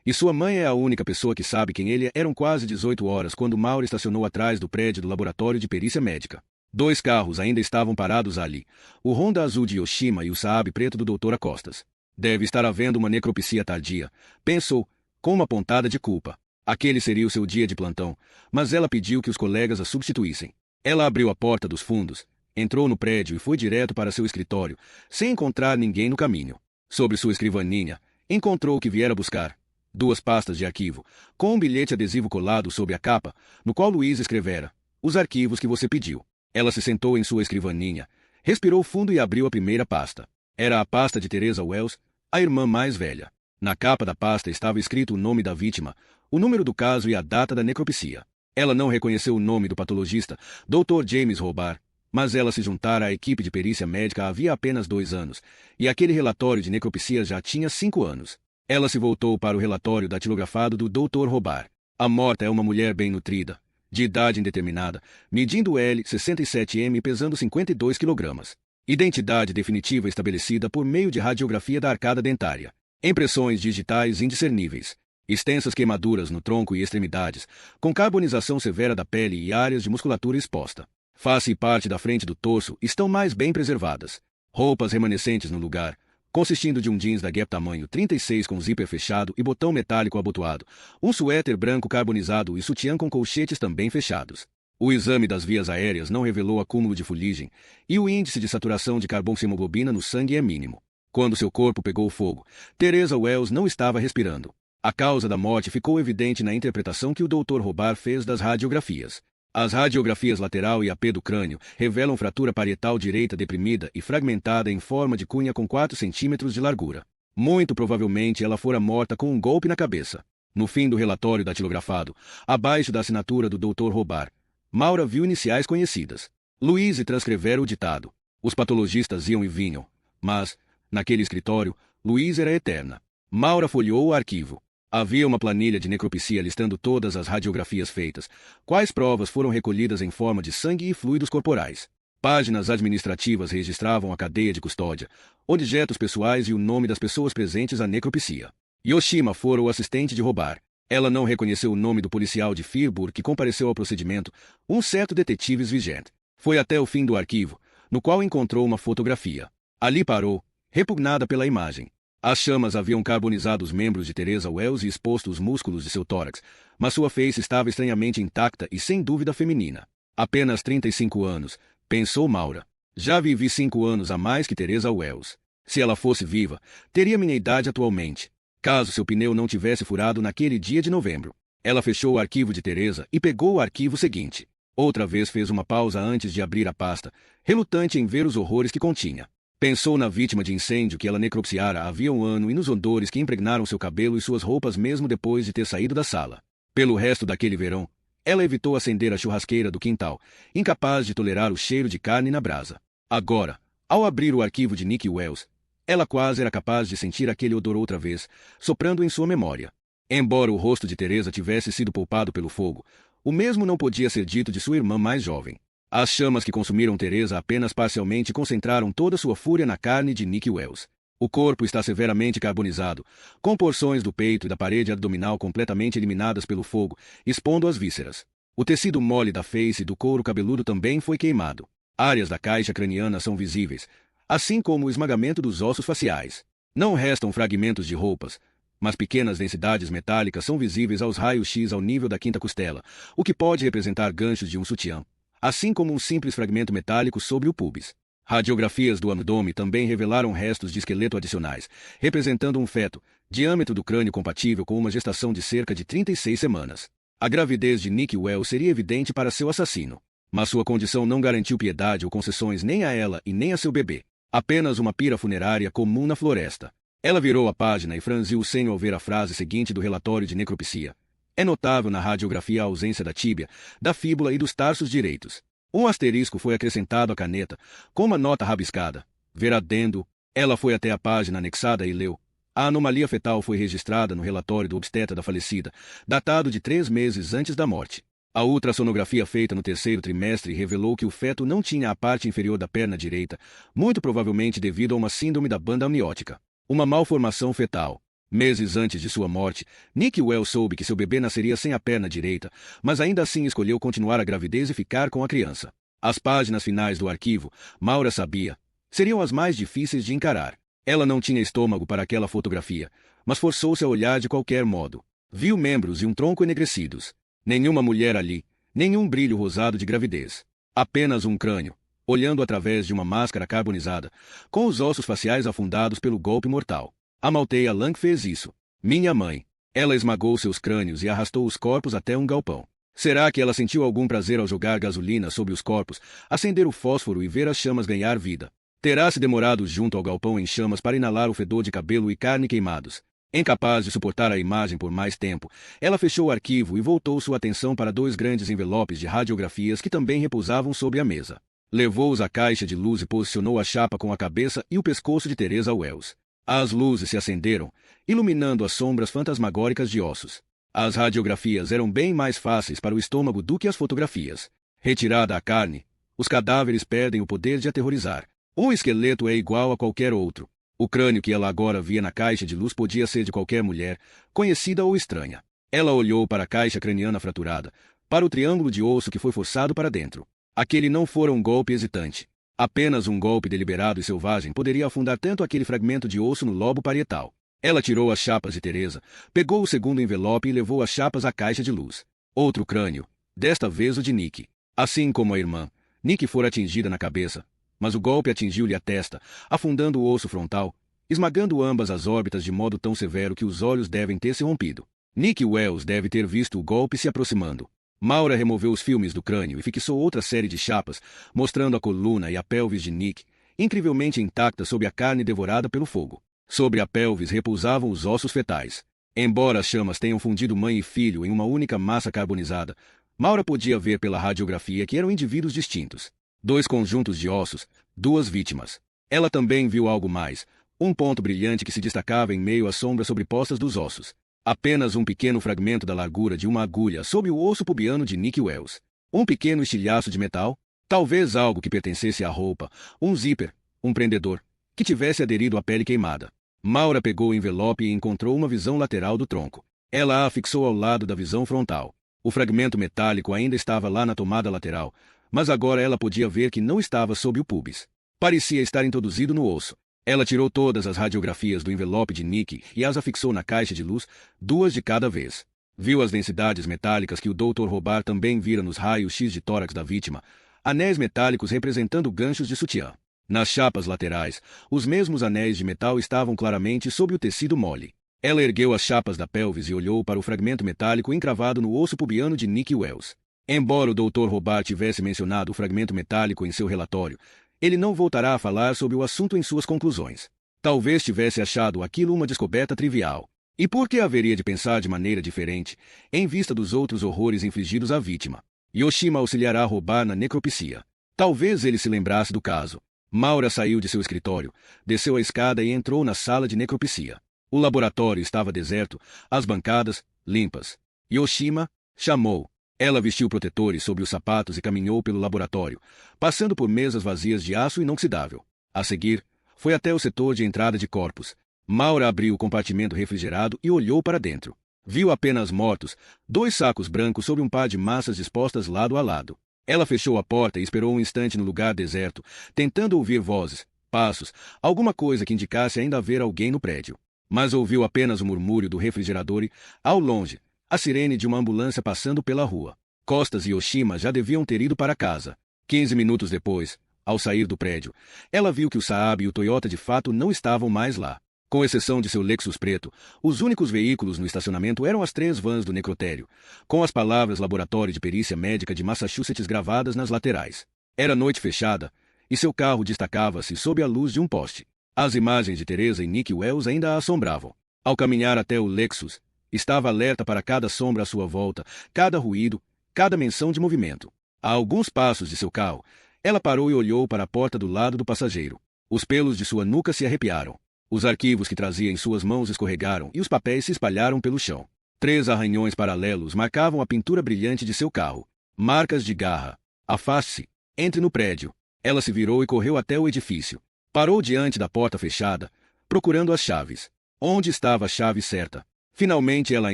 e sua mãe é a única pessoa que sabe quem ele é. Eram quase 18 horas quando Maura estacionou atrás do prédio do laboratório de perícia médica. 2 carros ainda estavam parados ali, o Honda azul de Yoshima e o Saab preto do Dr. Acostas. Deve estar havendo uma necropsia tardia, pensou, com uma pontada de culpa. Aquele seria o seu dia de plantão, mas ela pediu que os colegas a substituíssem. Ela abriu a porta dos fundos, entrou no prédio e foi direto para seu escritório, sem encontrar ninguém no caminho. Sobre sua escrivaninha, encontrou o que viera buscar. 2 pastas de arquivo, com um bilhete adesivo colado sobre a capa, no qual Luiz escrevera, os arquivos que você pediu. Ela se sentou em sua escrivaninha, respirou fundo e abriu a primeira pasta. Era a pasta de Teresa Wells, a irmã mais velha. Na capa da pasta estava escrito o nome da vítima, o número do caso e a data da necropsia. Ela não reconheceu o nome do patologista, Dr. James Robar, mas ela se juntara à equipe de perícia médica havia apenas 2 anos, e aquele relatório de necropsia já tinha 5 anos. Ela se voltou para o relatório datilografado do Dr. Robar. A morta é uma mulher bem nutrida, de idade indeterminada, medindo L, 67 m e pesando 52 kg. Identidade definitiva estabelecida por meio de radiografia da arcada dentária. Impressões digitais indiscerníveis. Extensas queimaduras no tronco e extremidades, com carbonização severa da pele e áreas de musculatura exposta. Face e parte da frente do torso estão mais bem preservadas. Roupas remanescentes no lugar, consistindo de um jeans da Gap tamanho 36 com zíper fechado e botão metálico abotoado, um suéter branco carbonizado e sutiã com colchetes também fechados. O exame das vias aéreas não revelou acúmulo de fuligem e o índice de saturação de carboxiemoglobina no sangue é mínimo. Quando seu corpo pegou fogo, Teresa Wells não estava respirando. A causa da morte ficou evidente na interpretação que o Dr. Robar fez das radiografias. As radiografias lateral e AP do crânio revelam fratura parietal direita deprimida e fragmentada em forma de cunha com 4 centímetros de largura. Muito provavelmente ela fora morta com um golpe na cabeça. No fim do relatório datilografado, abaixo da assinatura do Dr. Robar, Maura viu iniciais conhecidas. Louise transcrevera o ditado. Os patologistas iam e vinham, mas, naquele escritório, Louise era eterna. Maura folheou o arquivo. Havia uma planilha de necropsia listando todas as radiografias feitas, quais provas foram recolhidas em forma de sangue e fluidos corporais. Páginas administrativas registravam a cadeia de custódia, objetos pessoais e o nome das pessoas presentes à necropsia. Yoshima fora o assistente de Robar. Ela não reconheceu o nome do policial de Firburg que compareceu ao procedimento, um certo detetive Vigent. Foi até o fim do arquivo, no qual encontrou uma fotografia. Ali parou, repugnada pela imagem. As chamas haviam carbonizado os membros de Teresa Wells e exposto os músculos de seu tórax, mas sua face estava estranhamente intacta e sem dúvida feminina. Apenas 35 anos, pensou Maura. Já vivi 5 anos a mais que Teresa Wells. Se ela fosse viva, teria minha idade atualmente. Caso seu pneu não tivesse furado naquele dia de novembro. Ela fechou o arquivo de Teresa e pegou o arquivo seguinte. Outra vez fez uma pausa antes de abrir a pasta, relutante em ver os horrores que continha. Pensou na vítima de incêndio que ela necropsiara havia um ano e nos odores que impregnaram seu cabelo e suas roupas mesmo depois de ter saído da sala. Pelo resto daquele verão, ela evitou acender a churrasqueira do quintal, incapaz de tolerar o cheiro de carne na brasa. Agora, ao abrir o arquivo de Nick Wells, ela quase era capaz de sentir aquele odor outra vez, soprando em sua memória. Embora o rosto de Teresa tivesse sido poupado pelo fogo, o mesmo não podia ser dito de sua irmã mais jovem. As chamas que consumiram Teresa apenas parcialmente concentraram toda sua fúria na carne de Nick Wells. O corpo está severamente carbonizado, com porções do peito e da parede abdominal completamente eliminadas pelo fogo, expondo as vísceras. O tecido mole da face e do couro cabeludo também foi queimado. Áreas da caixa craniana são visíveis, assim como o esmagamento dos ossos faciais. Não restam fragmentos de roupas, mas pequenas densidades metálicas são visíveis aos raios-x ao nível da quinta costela, o que pode representar ganchos de um sutiã, assim como um simples fragmento metálico sobre o púbis. Radiografias do abdômen também revelaram restos de esqueleto adicionais, representando um feto, diâmetro do crânio compatível com uma gestação de cerca de 36 semanas. A gravidez de Nick Wells seria evidente para seu assassino, mas sua condição não garantiu piedade ou concessões nem a ela e nem a seu bebê. Apenas uma pira funerária comum na floresta. Ela virou a página e franziu o senho ao ver a frase seguinte do relatório de necropsia. É notável na radiografia a ausência da tíbia, da fíbula e dos tarsos direitos. Um asterisco foi acrescentado à caneta, com uma nota rabiscada. Ver adendo. Ela foi até a página anexada e leu. A anomalia fetal foi registrada no relatório do obstetra da falecida, datado de 3 meses antes da morte. A ultrassonografia feita no 3º trimestre revelou que o feto não tinha a parte inferior da perna direita, muito provavelmente devido a uma síndrome da banda amniótica. Uma malformação fetal. Meses antes de sua morte, Nick Wells soube que seu bebê nasceria sem a perna direita, mas ainda assim escolheu continuar a gravidez e ficar com a criança. As páginas finais do arquivo, Maura sabia, seriam as mais difíceis de encarar. Ela não tinha estômago para aquela fotografia, mas forçou-se a olhar de qualquer modo. Viu membros e um tronco enegrecidos. Nenhuma mulher ali, nenhum brilho rosado de gravidez. Apenas um crânio, olhando através de uma máscara carbonizada, com os ossos faciais afundados pelo golpe mortal. A Malteia Lang fez isso. Minha mãe. Ela esmagou seus crânios e arrastou os corpos até um galpão. Será que ela sentiu algum prazer ao jogar gasolina sobre os corpos, acender o fósforo e ver as chamas ganhar vida? Terá se demorado junto ao galpão em chamas para inalar o fedor de cabelo e carne queimados. Incapaz de suportar a imagem por mais tempo, ela fechou o arquivo e voltou sua atenção para 2 grandes envelopes de radiografias que também repousavam sobre a mesa. Levou-os à caixa de luz e posicionou a chapa com a cabeça e o pescoço de Teresa Wells. As luzes se acenderam, iluminando as sombras fantasmagóricas de ossos. As radiografias eram bem mais fáceis para o estômago do que as fotografias. Retirada a carne, os cadáveres perdem o poder de aterrorizar. Um esqueleto é igual a qualquer outro. O crânio que ela agora via na caixa de luz podia ser de qualquer mulher, conhecida ou estranha. Ela olhou para a caixa craniana fraturada, para o triângulo de osso que foi forçado para dentro. Aquele não fora um golpe hesitante. Apenas um golpe deliberado e selvagem poderia afundar tanto aquele fragmento de osso no lobo parietal. Ela tirou as chapas de Teresa, pegou o segundo envelope e levou as chapas à caixa de luz. Outro crânio, desta vez o de Nick. Assim como a irmã, Nick fora atingida na cabeça, mas o golpe atingiu-lhe a testa, afundando o osso frontal, esmagando ambas as órbitas de modo tão severo que os olhos devem ter se rompido. Nick Wells deve ter visto o golpe se aproximando. Maura removeu os filmes do crânio e fixou outra série de chapas, mostrando a coluna e a pelvis de Nick, incrivelmente intacta sob a carne devorada pelo fogo. Sobre a pelvis repousavam os ossos fetais. Embora as chamas tenham fundido mãe e filho em uma única massa carbonizada, Maura podia ver pela radiografia que eram indivíduos distintos. 2 conjuntos de ossos, 2 vítimas. Ela também viu algo mais, um ponto brilhante que se destacava em meio às sombras sobrepostas dos ossos. Apenas um pequeno fragmento da largura de uma agulha sob o osso pubiano de Nick Wells. Um pequeno estilhaço de metal, talvez algo que pertencesse à roupa, um zíper, um prendedor, que tivesse aderido à pele queimada. Maura pegou o envelope e encontrou uma visão lateral do tronco. Ela a fixou ao lado da visão frontal. O fragmento metálico ainda estava lá na tomada lateral, mas agora ela podia ver que não estava sob o pubis. Parecia estar introduzido no osso. Ela tirou todas as radiografias do envelope de Nick e as afixou na caixa de luz, 2 de cada vez. Viu as densidades metálicas que o Dr. Robar também vira nos raios-x de tórax da vítima, anéis metálicos representando ganchos de sutiã. Nas chapas laterais, os mesmos anéis de metal estavam claramente sob o tecido mole. Ela ergueu as chapas da pelvis e olhou para o fragmento metálico encravado no osso pubiano de Nick Wells. Embora o Dr. Robar tivesse mencionado o fragmento metálico em seu relatório, ele não voltará a falar sobre o assunto em suas conclusões. Talvez tivesse achado aquilo uma descoberta trivial. E por que haveria de pensar de maneira diferente, em vista dos outros horrores infligidos à vítima? Yoshima auxiliará a Robar na necropsia. Talvez ele se lembrasse do caso. Maura saiu de seu escritório, desceu a escada e entrou na sala de necropsia. O laboratório estava deserto, as bancadas, limpas. Yoshima chamou. Ela vestiu protetores sobre os sapatos e caminhou pelo laboratório, passando por mesas vazias de aço inoxidável. A seguir, foi até o setor de entrada de corpos. Maura abriu o compartimento refrigerado e olhou para dentro. Viu apenas mortos, 2 sacos brancos sobre um par de massas dispostas lado a lado. Ela fechou a porta e esperou um instante no lugar deserto, tentando ouvir vozes, passos, alguma coisa que indicasse ainda haver alguém no prédio. Mas ouviu apenas o murmúrio do refrigerador e, ao longe, a sirene de uma ambulância passando pela rua. Costas e Yoshima já deviam ter ido para casa. 15 minutos depois, ao sair do prédio, ela viu que o Saab e o Toyota de fato não estavam mais lá. Com exceção de seu Lexus preto, os únicos veículos no estacionamento eram as 3 vans do necrotério, com as palavras Laboratório de Perícia Médica de Massachusetts gravadas nas laterais. Era noite fechada, e seu carro destacava-se sob a luz de um poste. As imagens de Teresa e Nick Wells ainda a assombravam. Ao caminhar até o Lexus, estava alerta para cada sombra à sua volta, cada ruído, cada menção de movimento. A alguns passos de seu carro, ela parou e olhou para a porta do lado do passageiro. Os pelos de sua nuca se arrepiaram. Os arquivos que trazia em suas mãos escorregaram e os papéis se espalharam pelo chão. 3 arranhões paralelos marcavam a pintura brilhante de seu carro. Marcas de garra. Afaste-se. Entre no prédio. Ela se virou e correu até o edifício. Parou diante da porta fechada, procurando as chaves. Onde estava a chave certa? Finalmente ela a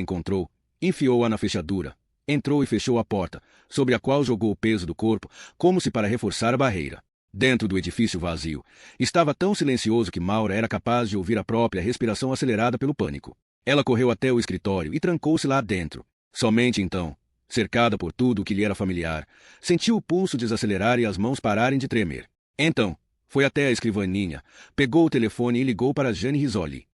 encontrou, enfiou-a na fechadura, entrou e fechou a porta, sobre a qual jogou o peso do corpo, como se para reforçar a barreira. Dentro do edifício vazio, estava tão silencioso que Maura era capaz de ouvir a própria respiração acelerada pelo pânico. Ela correu até o escritório e trancou-se lá dentro. Somente então, cercada por tudo o que lhe era familiar, sentiu o pulso desacelerar e as mãos pararem de tremer. Então, foi até a escrivaninha, pegou o telefone e ligou para Jane Rizzoli.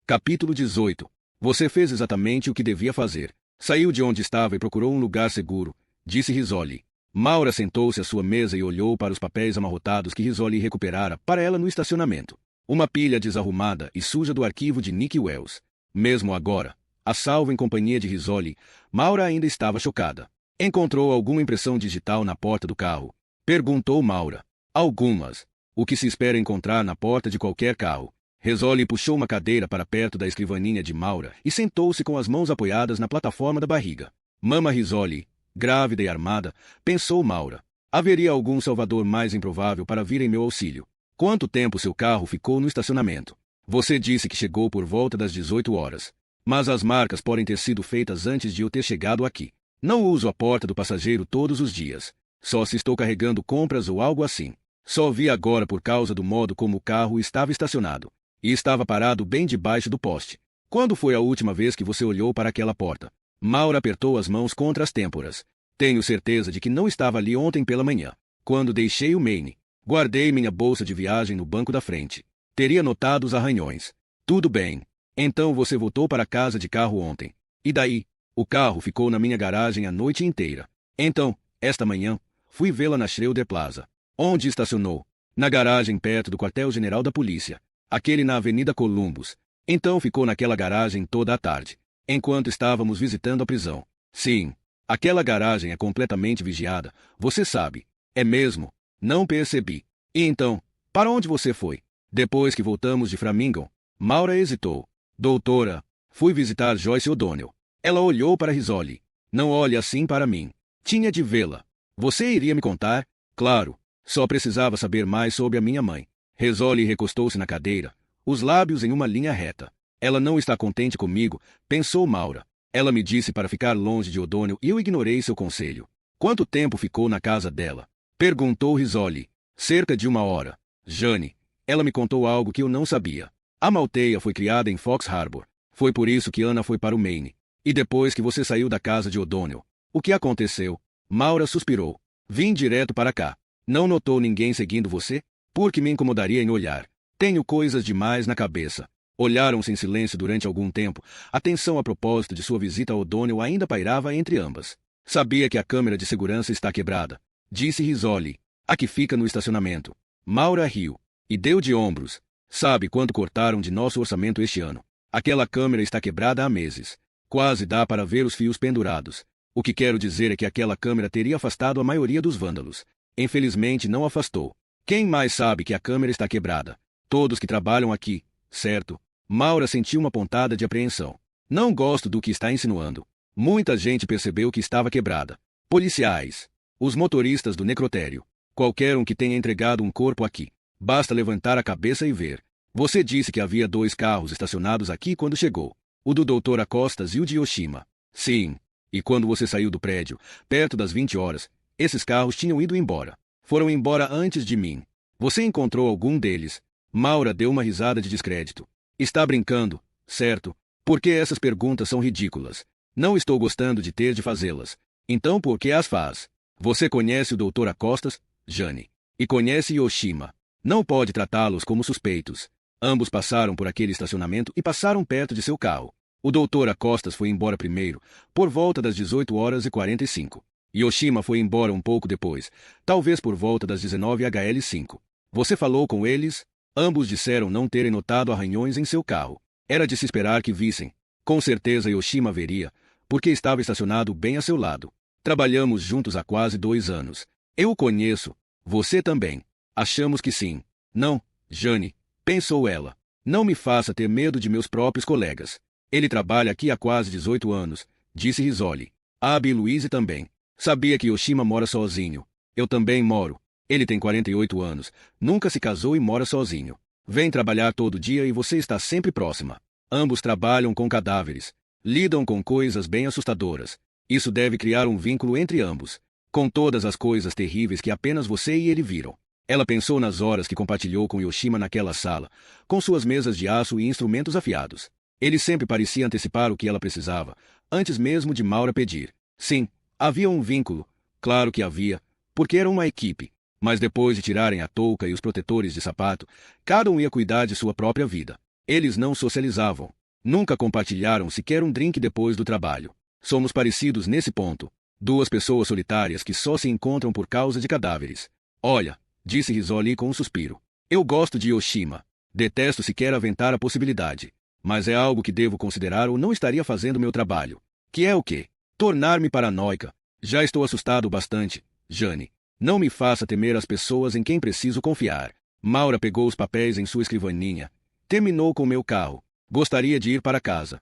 Capítulo 18. Você fez exatamente o que devia fazer. Saiu de onde estava e procurou um lugar seguro, disse Rizzoli. Maura sentou-se à sua mesa e olhou para os papéis amarrotados que Rizzoli recuperara para ela no estacionamento. Uma pilha desarrumada e suja do arquivo de Nick Wells. Mesmo agora, a salvo em companhia de Rizzoli, Maura ainda estava chocada. Encontrou alguma impressão digital na porta do carro. Perguntou Maura. Algumas. O que se espera encontrar na porta de qualquer carro. Risoli puxou uma cadeira para perto da escrivaninha de Maura e sentou-se com as mãos apoiadas na plataforma da barriga. Mama Risoli, grávida e armada, pensou Maura. Haveria algum salvador mais improvável para vir em meu auxílio. Quanto tempo seu carro ficou no estacionamento? Você disse que chegou por volta das 18 horas. Mas as marcas podem ter sido feitas antes de eu ter chegado aqui. Não uso a porta do passageiro todos os dias. Só se estou carregando compras ou algo assim. Só vi agora por causa do modo como o carro estava estacionado. E estava parado bem debaixo do poste. Quando foi a última vez que você olhou para aquela porta? Maura apertou as mãos contra as têmporas. Tenho certeza de que não estava ali ontem pela manhã. Quando deixei o Maine, guardei minha bolsa de viagem no banco da frente. Teria notado os arranhões. Tudo bem. Então você voltou para casa de carro ontem. E daí? O carro ficou na minha garagem a noite inteira. Então, esta manhã, fui vê-la na Schroeder Plaza. Onde estacionou? Na garagem perto do quartel-general da polícia. Aquele na Avenida Columbus. Então ficou naquela garagem toda a tarde, enquanto estávamos visitando a prisão. Sim, aquela garagem é completamente vigiada, você sabe. É mesmo? Não percebi. E então, para onde você foi? Depois que voltamos de Framingham, Maura hesitou. Doutora, fui visitar Joyce O'Donnell. Ela olhou para Risoli. Não olhe assim para mim. Tinha de vê-la. Você iria me contar? Claro. Só precisava saber mais sobre a minha mãe. Risoli recostou-se na cadeira, os lábios em uma linha reta. Ela não está contente comigo, pensou Maura. Ela me disse para ficar longe de O'Donnell e eu ignorei seu conselho. Quanto tempo ficou na casa dela? Perguntou Risoli. Cerca de 1 hora. Jane, ela me contou algo que eu não sabia. A Malteia foi criada em Fox Harbor. Foi por isso que Anna foi para o Maine. E depois que você saiu da casa de O'Donnell, o que aconteceu? Maura suspirou. Vim direto para cá. Não notou ninguém seguindo você? Porque me incomodaria em olhar. Tenho coisas demais na cabeça. Olharam-se em silêncio durante algum tempo. A tensão a propósito de sua visita a O'Donnell ainda pairava entre ambas. Sabia que a câmera de segurança está quebrada, disse Risoli. A que fica no estacionamento. Maura riu. E deu de ombros. Sabe quanto cortaram de nosso orçamento este ano? Aquela câmera está quebrada há meses. Quase dá para ver os fios pendurados. O que quero dizer é que aquela câmera teria afastado a maioria dos vândalos. Infelizmente não afastou. Quem mais sabe que a câmera está quebrada? Todos que trabalham aqui, certo? Maura sentiu uma pontada de apreensão. Não gosto do que está insinuando. Muita gente percebeu que estava quebrada. Policiais. Os motoristas do necrotério. Qualquer um que tenha entregado um corpo aqui. Basta levantar a cabeça e ver. Você disse que havia 2 carros estacionados aqui quando chegou. O do Dr. Acostas e o de Yoshima. Sim. E quando você saiu do prédio, perto das 20 horas, esses carros tinham ido embora. Foram embora antes de mim. Você encontrou algum deles? Maura deu uma risada de descrédito. Está brincando, certo? Porque essas perguntas são ridículas. Não estou gostando de ter de fazê-las. Então por que as faz? Você conhece o Dr. Acostas, Jane? E conhece Yoshima. Não pode tratá-los como suspeitos. Ambos passaram por aquele estacionamento e passaram perto de seu carro. O Dr. Acostas foi embora primeiro, por volta das 18h45. Yoshima foi embora um pouco depois, talvez por volta das 19h05. Você falou com eles? Ambos disseram não terem notado arranhões em seu carro. Era de se esperar que vissem. Com certeza Yoshima veria, porque estava estacionado bem a seu lado. Trabalhamos juntos há quase 2 anos. Eu o conheço. Você também. Achamos que sim. Não, Jane, pensou ela. Não me faça ter medo de meus próprios colegas. Ele trabalha aqui há quase 18 anos, disse Risoli. Abby e Louise também. Sabia que Yoshima mora sozinho. Eu também moro. Ele tem 48 anos, nunca se casou e mora sozinho. Vem trabalhar todo dia e você está sempre próxima. Ambos trabalham com cadáveres. Lidam com coisas bem assustadoras. Isso deve criar um vínculo entre ambos. Com todas as coisas terríveis que apenas você e ele viram. Ela pensou nas horas que compartilhou com Yoshima naquela sala, com suas mesas de aço e instrumentos afiados. Ele sempre parecia antecipar o que ela precisava, antes mesmo de Maura pedir. Sim, havia um vínculo. Claro que havia, porque era uma equipe. Mas depois de tirarem a touca e os protetores de sapato, cada um ia cuidar de sua própria vida. Eles não socializavam. Nunca compartilharam sequer um drink depois do trabalho. Somos parecidos nesse ponto. 2 pessoas solitárias que só se encontram por causa de cadáveres. Olha, disse Risoli com um suspiro. Eu gosto de Yoshima. Detesto sequer aventar a possibilidade. Mas é algo que devo considerar ou não estaria fazendo meu trabalho. Que é o quê? Tornar-me paranoica. Já estou assustado bastante, Jane. Não me faça temer as pessoas em quem preciso confiar. Maura pegou os papéis em sua escrivaninha. Terminou com meu carro. Gostaria de ir para casa.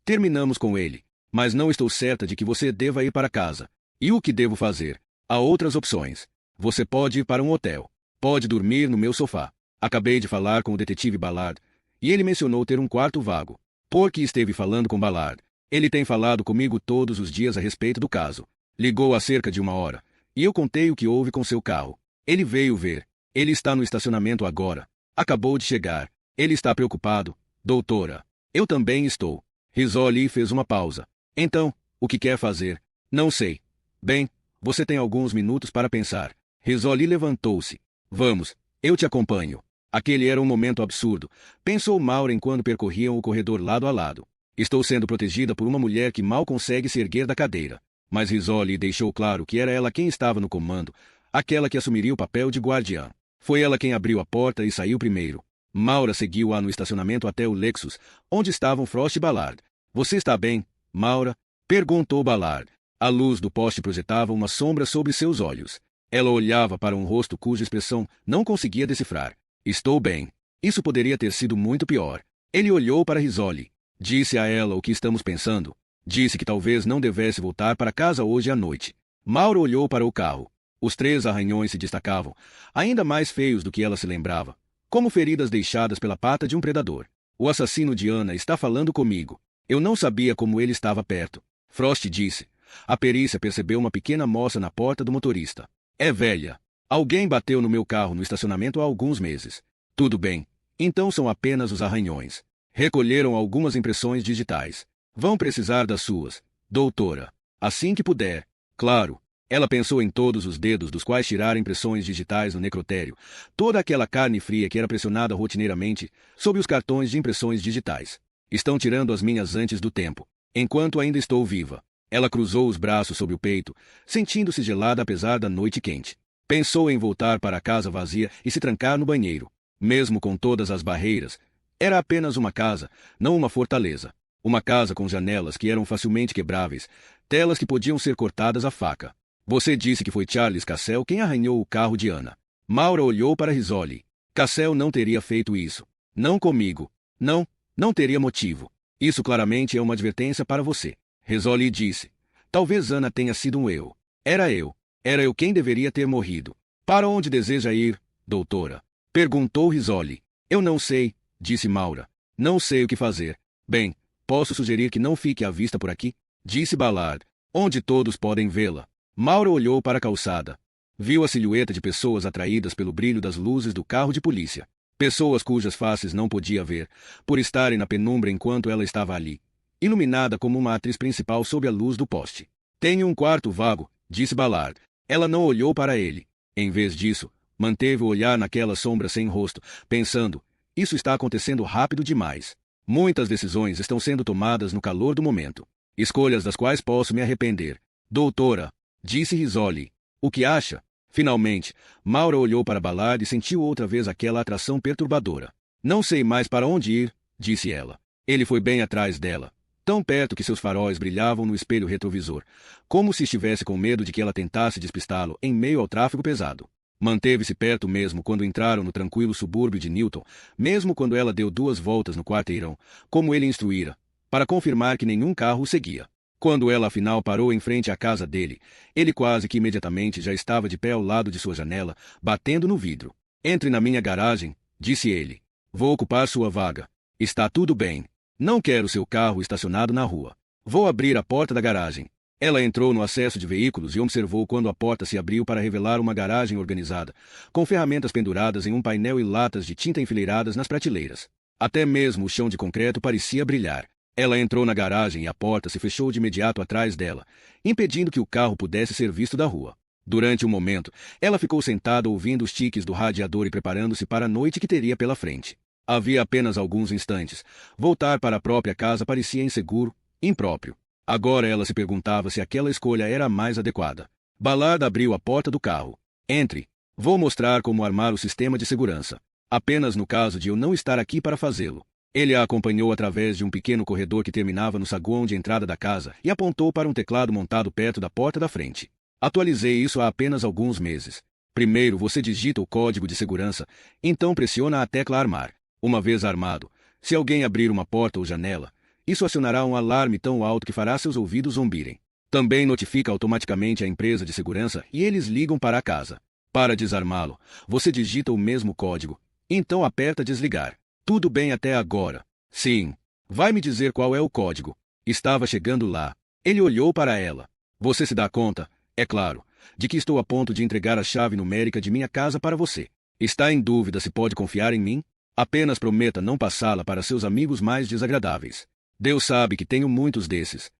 Terminamos com ele. Mas não estou certa de que você deva ir para casa. E o que devo fazer? Há outras opções. Você pode ir para um hotel. Pode dormir no meu sofá. Acabei de falar com o detetive Ballard, e ele mencionou ter um quarto vago. Porque esteve falando com Ballard. Ele tem falado comigo todos os dias a respeito do caso. Ligou há cerca de 1 hora, e eu contei o que houve com seu carro. Ele veio ver. Ele está no estacionamento agora. Acabou de chegar. Ele está preocupado. Doutora. Eu também estou. Rizzoli fez uma pausa. Então, o que quer fazer? Não sei. Bem, você tem alguns minutos para pensar. Rizzoli levantou-se. Vamos, eu te acompanho. Aquele era um momento absurdo, pensou Maura enquanto percorriam o corredor lado a lado. Estou sendo protegida por uma mulher que mal consegue se erguer da cadeira. Mas Rizzoli deixou claro que era ela quem estava no comando, aquela que assumiria o papel de guardiã. Foi ela quem abriu a porta e saiu primeiro. Maura seguiu-a no estacionamento até o Lexus, onde estavam Frost e Ballard. Você está bem, Maura? Perguntou Ballard. A luz do poste projetava uma sombra sobre seus olhos. Ela olhava para um rosto cuja expressão não conseguia decifrar. Estou bem. Isso poderia ter sido muito pior. Ele olhou para Rizzoli. Disse a ela o que estamos pensando. Disse que talvez não devesse voltar para casa hoje à noite. Maura olhou para o carro. Os 3 arranhões se destacavam, ainda mais feios do que ela se lembrava, como feridas deixadas pela pata de um predador. O assassino de Ana está falando comigo. Eu não sabia como ele estava perto. Frost disse. A perícia percebeu uma pequena moça na porta do motorista. É velha. Alguém bateu no meu carro no estacionamento há alguns meses. Tudo bem. Então são apenas os arranhões. Recolheram algumas impressões digitais. Vão precisar das suas, doutora. Assim que puder. Claro. Ela pensou em todos os dedos dos quais tiraram impressões digitais no necrotério, toda aquela carne fria que era pressionada rotineiramente sob os cartões de impressões digitais. Estão tirando as minhas antes do tempo, enquanto ainda estou viva. Ela cruzou os braços sobre o peito, sentindo-se gelada apesar da noite quente. Pensou em voltar para a casa vazia e se trancar no banheiro. Mesmo com todas as barreiras, era apenas uma casa, não uma fortaleza. Uma casa com janelas que eram facilmente quebráveis, telas que podiam ser cortadas à faca. Você disse que foi Charles Cassell quem arranhou o carro de Ana. Maura olhou para Rizzoli. Cassell não teria feito isso. Não comigo. Não teria motivo. Isso claramente é uma advertência para você. Rizzoli disse. Talvez Ana tenha sido um eu. Era eu. Era eu quem deveria ter morrido. Para onde deseja ir, doutora? Perguntou Rizzoli. Eu não sei, disse Maura. Não sei o que fazer. Bem, posso sugerir que não fique à vista por aqui? Disse Ballard. Onde todos podem vê-la. Maura olhou para a calçada. Viu a silhueta de pessoas atraídas pelo brilho das luzes do carro de polícia. Pessoas cujas faces não podia ver, por estarem na penumbra enquanto ela estava ali, iluminada como uma atriz principal sob a luz do poste. Tenho um quarto vago, disse Ballard. Ela não olhou para ele. Em vez disso, manteve o olhar naquela sombra sem rosto, pensando, isso está acontecendo rápido demais. Muitas decisões estão sendo tomadas no calor do momento. Escolhas das quais posso me arrepender. Doutora, disse Rizzoli. O que acha? Finalmente, Maura olhou para Ballard e sentiu outra vez aquela atração perturbadora. Não sei mais para onde ir, disse ela. Ele foi bem atrás dela, tão perto que seus faróis brilhavam no espelho retrovisor, como se estivesse com medo de que ela tentasse despistá-lo em meio ao tráfego pesado. Manteve-se perto mesmo quando entraram no tranquilo subúrbio de Newton, mesmo quando ela deu 2 voltas no quarteirão, como ele instruíra, para confirmar que nenhum carro o seguia. Quando ela afinal parou em frente à casa dele, ele quase que imediatamente já estava de pé ao lado de sua janela, batendo no vidro. Entre na minha garagem, disse ele. Vou ocupar sua vaga. Está tudo bem. Não quero seu carro estacionado na rua. Vou abrir a porta da garagem. Ela entrou no acesso de veículos e observou quando a porta se abriu para revelar uma garagem organizada, com ferramentas penduradas em um painel e latas de tinta enfileiradas nas prateleiras. Até mesmo o chão de concreto parecia brilhar. Ela entrou na garagem e a porta se fechou de imediato atrás dela, impedindo que o carro pudesse ser visto da rua. Durante um momento, ela ficou sentada ouvindo os tiques do radiador e preparando-se para a noite que teria pela frente. Havia apenas alguns instantes. Voltar para a própria casa parecia inseguro, impróprio. Agora ela se perguntava se aquela escolha era a mais adequada. Ballard abriu a porta do carro. Entre. Vou mostrar como armar o sistema de segurança. Apenas no caso de eu não estar aqui para fazê-lo. Ele a acompanhou através de um pequeno corredor que terminava no saguão de entrada da casa e apontou para um teclado montado perto da porta da frente. Atualizei isso há apenas alguns meses. Primeiro você digita o código de segurança, então pressiona a tecla armar. Uma vez armado, se alguém abrir uma porta ou janela, isso acionará um alarme tão alto que fará seus ouvidos zumbirem. Também notifica automaticamente a empresa de segurança e eles ligam para a casa. Para desarmá-lo, você digita o mesmo código, então aperta desligar. Tudo bem até agora? Sim. Vai me dizer qual é o código? Estava chegando lá. Ele olhou para ela. Você se dá conta, é claro, de que estou a ponto de entregar a chave numérica de minha casa para você. Está em dúvida se pode confiar em mim? Apenas prometa não passá-la para seus amigos mais desagradáveis. Deus sabe que tenho muitos desses.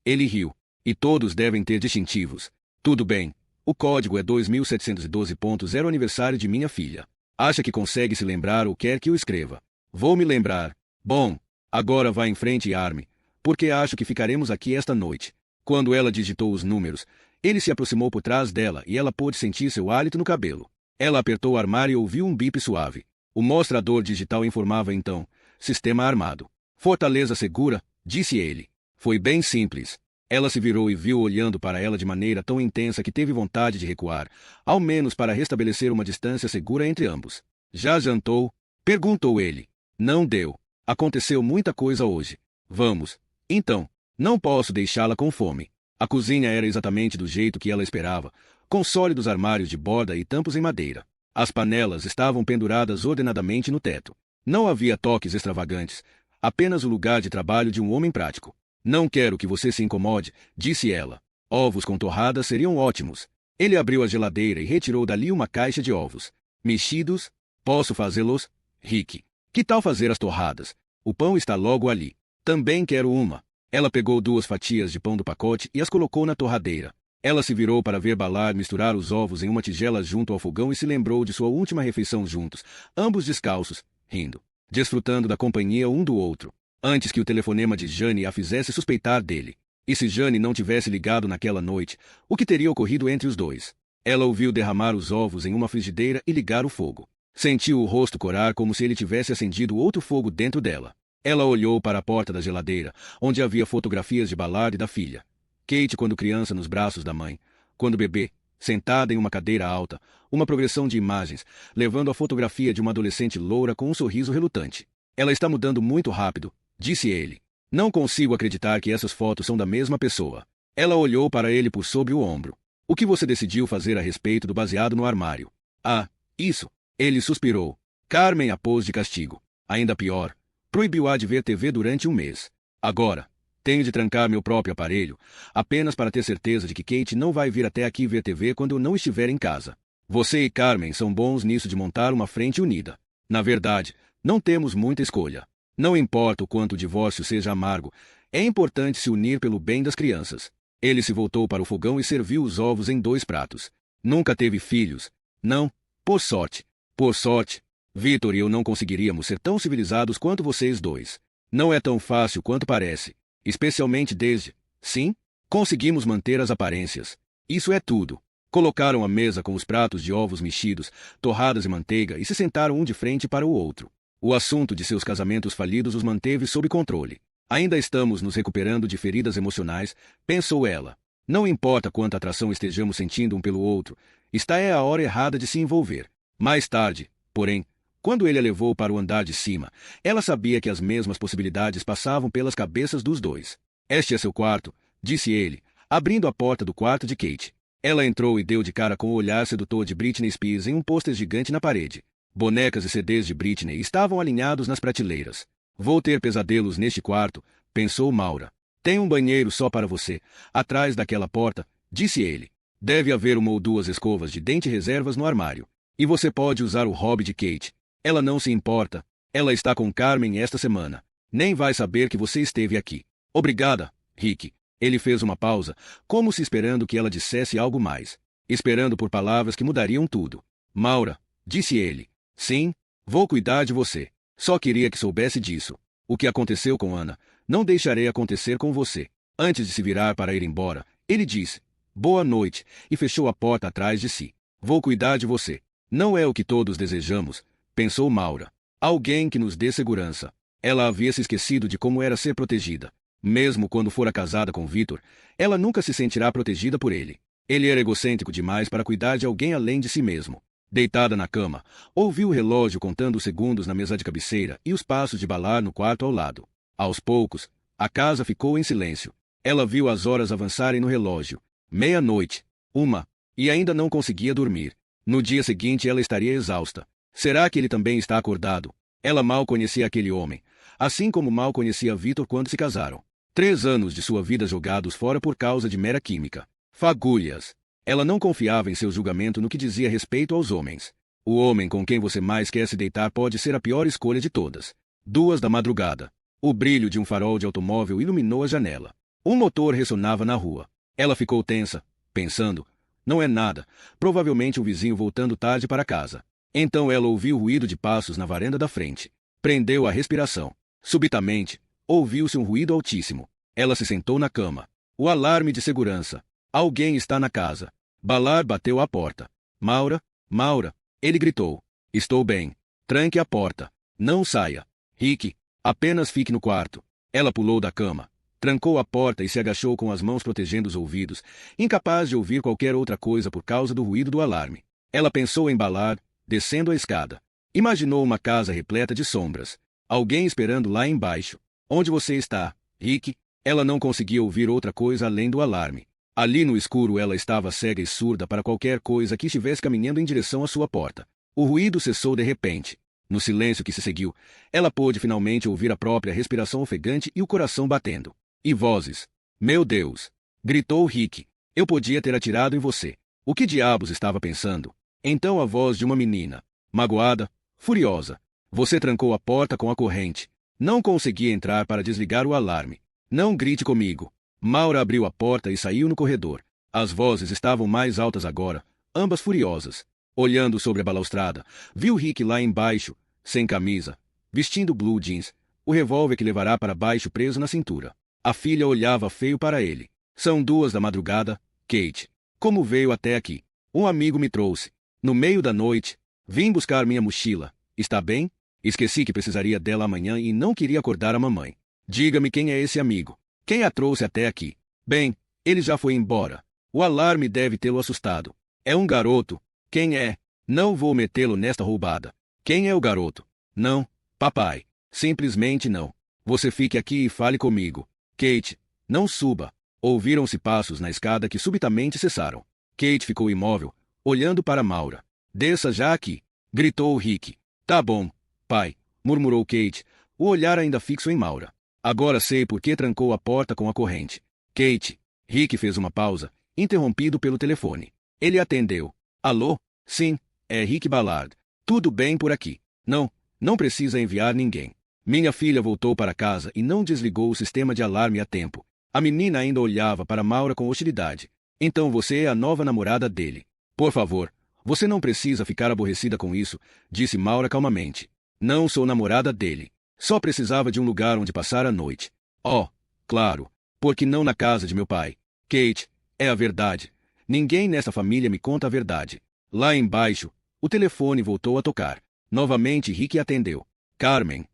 Ele riu. E todos devem ter distintivos. Tudo bem. O código é 2712.0 aniversário de minha filha. Acha que consegue se lembrar ou quer que eu escreva? Vou me lembrar. Bom, agora vá em frente e arme, porque acho que ficaremos aqui esta noite. Quando ela digitou os números, ele se aproximou por trás dela e ela pôde sentir seu hálito no cabelo. Ela apertou o armário e ouviu um bip suave. O mostrador digital informava então: sistema armado. Fortaleza segura, disse ele. Foi bem simples. Ela se virou e viu olhando para ela de maneira tão intensa que teve vontade de recuar, ao menos para restabelecer uma distância segura entre ambos. Já jantou? Perguntou ele. Não deu. Aconteceu muita coisa hoje. Vamos. Então, não posso deixá-la com fome. A cozinha era exatamente do jeito que ela esperava, com sólidos armários de borda e tampos em madeira. As panelas estavam penduradas ordenadamente no teto. Não havia toques extravagantes, apenas o lugar de trabalho de um homem prático. Não quero que você se incomode, disse ela. Ovos com torradas seriam ótimos. Ele abriu a geladeira e retirou dali uma caixa de ovos. Mexidos? Posso fazê-los? Rick. Que tal fazer as torradas? O pão está logo ali. Também quero uma. Ela pegou 2 fatias de pão do pacote e as colocou na torradeira. Ela se virou para ver Ballard misturar os ovos em uma tigela junto ao fogão e se lembrou de sua última refeição juntos, ambos descalços, rindo, desfrutando da companhia um do outro, antes que o telefonema de Jane a fizesse suspeitar dele. E se Jane não tivesse ligado naquela noite, o que teria ocorrido entre os dois? Ela ouviu derramar os ovos em uma frigideira e ligar o fogo. Sentiu o rosto corar como se ele tivesse acendido outro fogo dentro dela. Ela olhou para a porta da geladeira, onde havia fotografias de Ballard e da filha. Kate quando criança nos braços da mãe, quando bebê, sentada em uma cadeira alta, uma progressão de imagens, levando a fotografia de uma adolescente loura com um sorriso relutante. Ela está mudando muito rápido, disse ele. Não consigo acreditar que essas fotos são da mesma pessoa. Ela olhou para ele por sobre o ombro. O que você decidiu fazer a respeito do baseado no armário? Ah, isso. Ele suspirou. Carmen a pôs de castigo. Ainda pior. Proibiu-a de ver TV durante um mês. Agora, tenho de trancar meu próprio aparelho, apenas para ter certeza de que Kate não vai vir até aqui ver TV quando eu não estiver em casa. Você e Carmen são bons nisso de montar uma frente unida. Na verdade, não temos muita escolha. Não importa o quanto o divórcio seja amargo, é importante se unir pelo bem das crianças. Ele se voltou para o fogão e serviu os ovos em 2 pratos. Nunca teve filhos. Não, por sorte. Por sorte, Victor e eu não conseguiríamos ser tão civilizados quanto vocês dois. Não é tão fácil quanto parece. Especialmente desde... Sim, conseguimos manter as aparências. Isso é tudo. Colocaram a mesa com os pratos de ovos mexidos, torradas e manteiga e se sentaram um de frente para o outro. O assunto de seus casamentos falidos os manteve sob controle. Ainda estamos nos recuperando de feridas emocionais, pensou ela. Não importa quanta atração estejamos sentindo um pelo outro, esta é a hora errada de se envolver. Mais tarde, porém, quando ele a levou para o andar de cima, ela sabia que as mesmas possibilidades passavam pelas cabeças dos dois. Este é seu quarto, disse ele, abrindo a porta do quarto de Kate. Ela entrou e deu de cara com o olhar sedutor de Britney Spears em um pôster gigante na parede. Bonecas e CDs de Britney estavam alinhados nas prateleiras. Vou ter pesadelos neste quarto, pensou Maura. Tem um banheiro só para você, atrás daquela porta, disse ele. Deve haver 1 ou 2 escovas de dente reservas no armário. E você pode usar o hobby de Kate. Ela não se importa. Ela está com Carmen esta semana. Nem vai saber que você esteve aqui. Obrigada, Rick. Ele fez uma pausa, como se esperando que ela dissesse algo mais. Esperando por palavras que mudariam tudo. Maura, disse ele. Sim, vou cuidar de você. Só queria que soubesse disso. O que aconteceu com Ana, não deixarei acontecer com você. Antes de se virar para ir embora, ele disse, boa noite, e fechou a porta atrás de si. Vou cuidar de você. Não é o que todos desejamos, pensou Maura. Alguém que nos dê segurança. Ela havia se esquecido de como era ser protegida. Mesmo quando fora casada com Victor, ela nunca se sentirá protegida por ele. Ele era egocêntrico demais para cuidar de alguém além de si mesmo. Deitada na cama, ouviu o relógio contando os segundos na mesa de cabeceira e os passos de Ballard no quarto ao lado. Aos poucos, a casa ficou em silêncio. Ela viu as horas avançarem no relógio. 00:00, 1, e ainda não conseguia dormir. No dia seguinte ela estaria exausta. Será que ele também está acordado? Ela mal conhecia aquele homem, assim como mal conhecia Victor quando se casaram. 3 anos de sua vida jogados fora por causa de mera química. Fagulhas. Ela não confiava em seu julgamento no que dizia respeito aos homens. O homem com quem você mais quer se deitar pode ser a pior escolha de todas. 2 da madrugada. O brilho de um farol de automóvel iluminou a janela. Um motor ressonava na rua. Ela ficou tensa, pensando, não é nada, provavelmente um vizinho voltando tarde para casa. Então ela ouviu o ruído de passos na varanda da frente. Prendeu a respiração. Subitamente, ouviu-se um ruído altíssimo. Ela se sentou na cama. O alarme de segurança. Alguém está na casa. Ballard bateu à porta. Maura, Maura, ele gritou. Estou bem. Tranque a porta. Não saia. Rick, apenas fique no quarto. Ela pulou da cama. Trancou a porta e se agachou com as mãos protegendo os ouvidos, incapaz de ouvir qualquer outra coisa por causa do ruído do alarme. Ela pensou em Ballard, descendo a escada. Imaginou uma casa repleta de sombras. Alguém esperando lá embaixo. Onde você está, Rick? Ela não conseguia ouvir outra coisa além do alarme. Ali no escuro ela estava cega e surda para qualquer coisa que estivesse caminhando em direção à sua porta. O ruído cessou de repente. No silêncio que se seguiu, ela pôde finalmente ouvir a própria respiração ofegante e o coração batendo. E vozes. Meu Deus! Gritou Rick. Eu podia ter atirado em você. O que diabos estava pensando? Então a voz de uma menina. Magoada, furiosa. Você trancou a porta com a corrente. Não conseguia entrar para desligar o alarme. Não grite comigo. Maura abriu a porta e saiu no corredor. As vozes estavam mais altas agora, ambas furiosas. Olhando sobre a balaustrada, viu Rick lá embaixo, sem camisa, vestindo blue jeans, o revólver que levará para baixo preso na cintura. A filha olhava feio para ele. São 2 da madrugada, Kate. Como veio até aqui? Um amigo me trouxe. No meio da noite, vim buscar minha mochila. Está bem? Esqueci que precisaria dela amanhã e não queria acordar a mamãe. Diga-me quem é esse amigo. Quem a trouxe até aqui? Bem, ele já foi embora. O alarme deve tê-lo assustado. É um garoto. Quem é? Não vou metê-lo nesta roubada. Quem é o garoto? Não, papai. Simplesmente não. Você fique aqui e fale comigo. Kate, não suba. Ouviram-se passos na escada que subitamente cessaram. Kate ficou imóvel, olhando para Maura. Desça já aqui, gritou Rick. Tá bom, pai, murmurou Kate, o olhar ainda fixo em Maura. Agora sei por que trancou a porta com a corrente. Kate. Rick fez uma pausa, interrompido pelo telefone. Ele atendeu. Alô? Sim, é Rick Ballard. Tudo bem por aqui. Não precisa enviar ninguém. Minha filha voltou para casa e não desligou o sistema de alarme a tempo. A menina ainda olhava para Maura com hostilidade. Então você é a nova namorada dele. Por favor, você não precisa ficar aborrecida com isso, disse Maura calmamente. Não sou namorada dele. Só precisava de um lugar onde passar a noite. Oh, claro, porque não na casa de meu pai. Kate, é a verdade. Ninguém nessa família me conta a verdade. Lá embaixo, o telefone voltou a tocar. Novamente Rick atendeu. Carmen,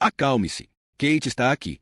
acalme-se. Kate está aqui.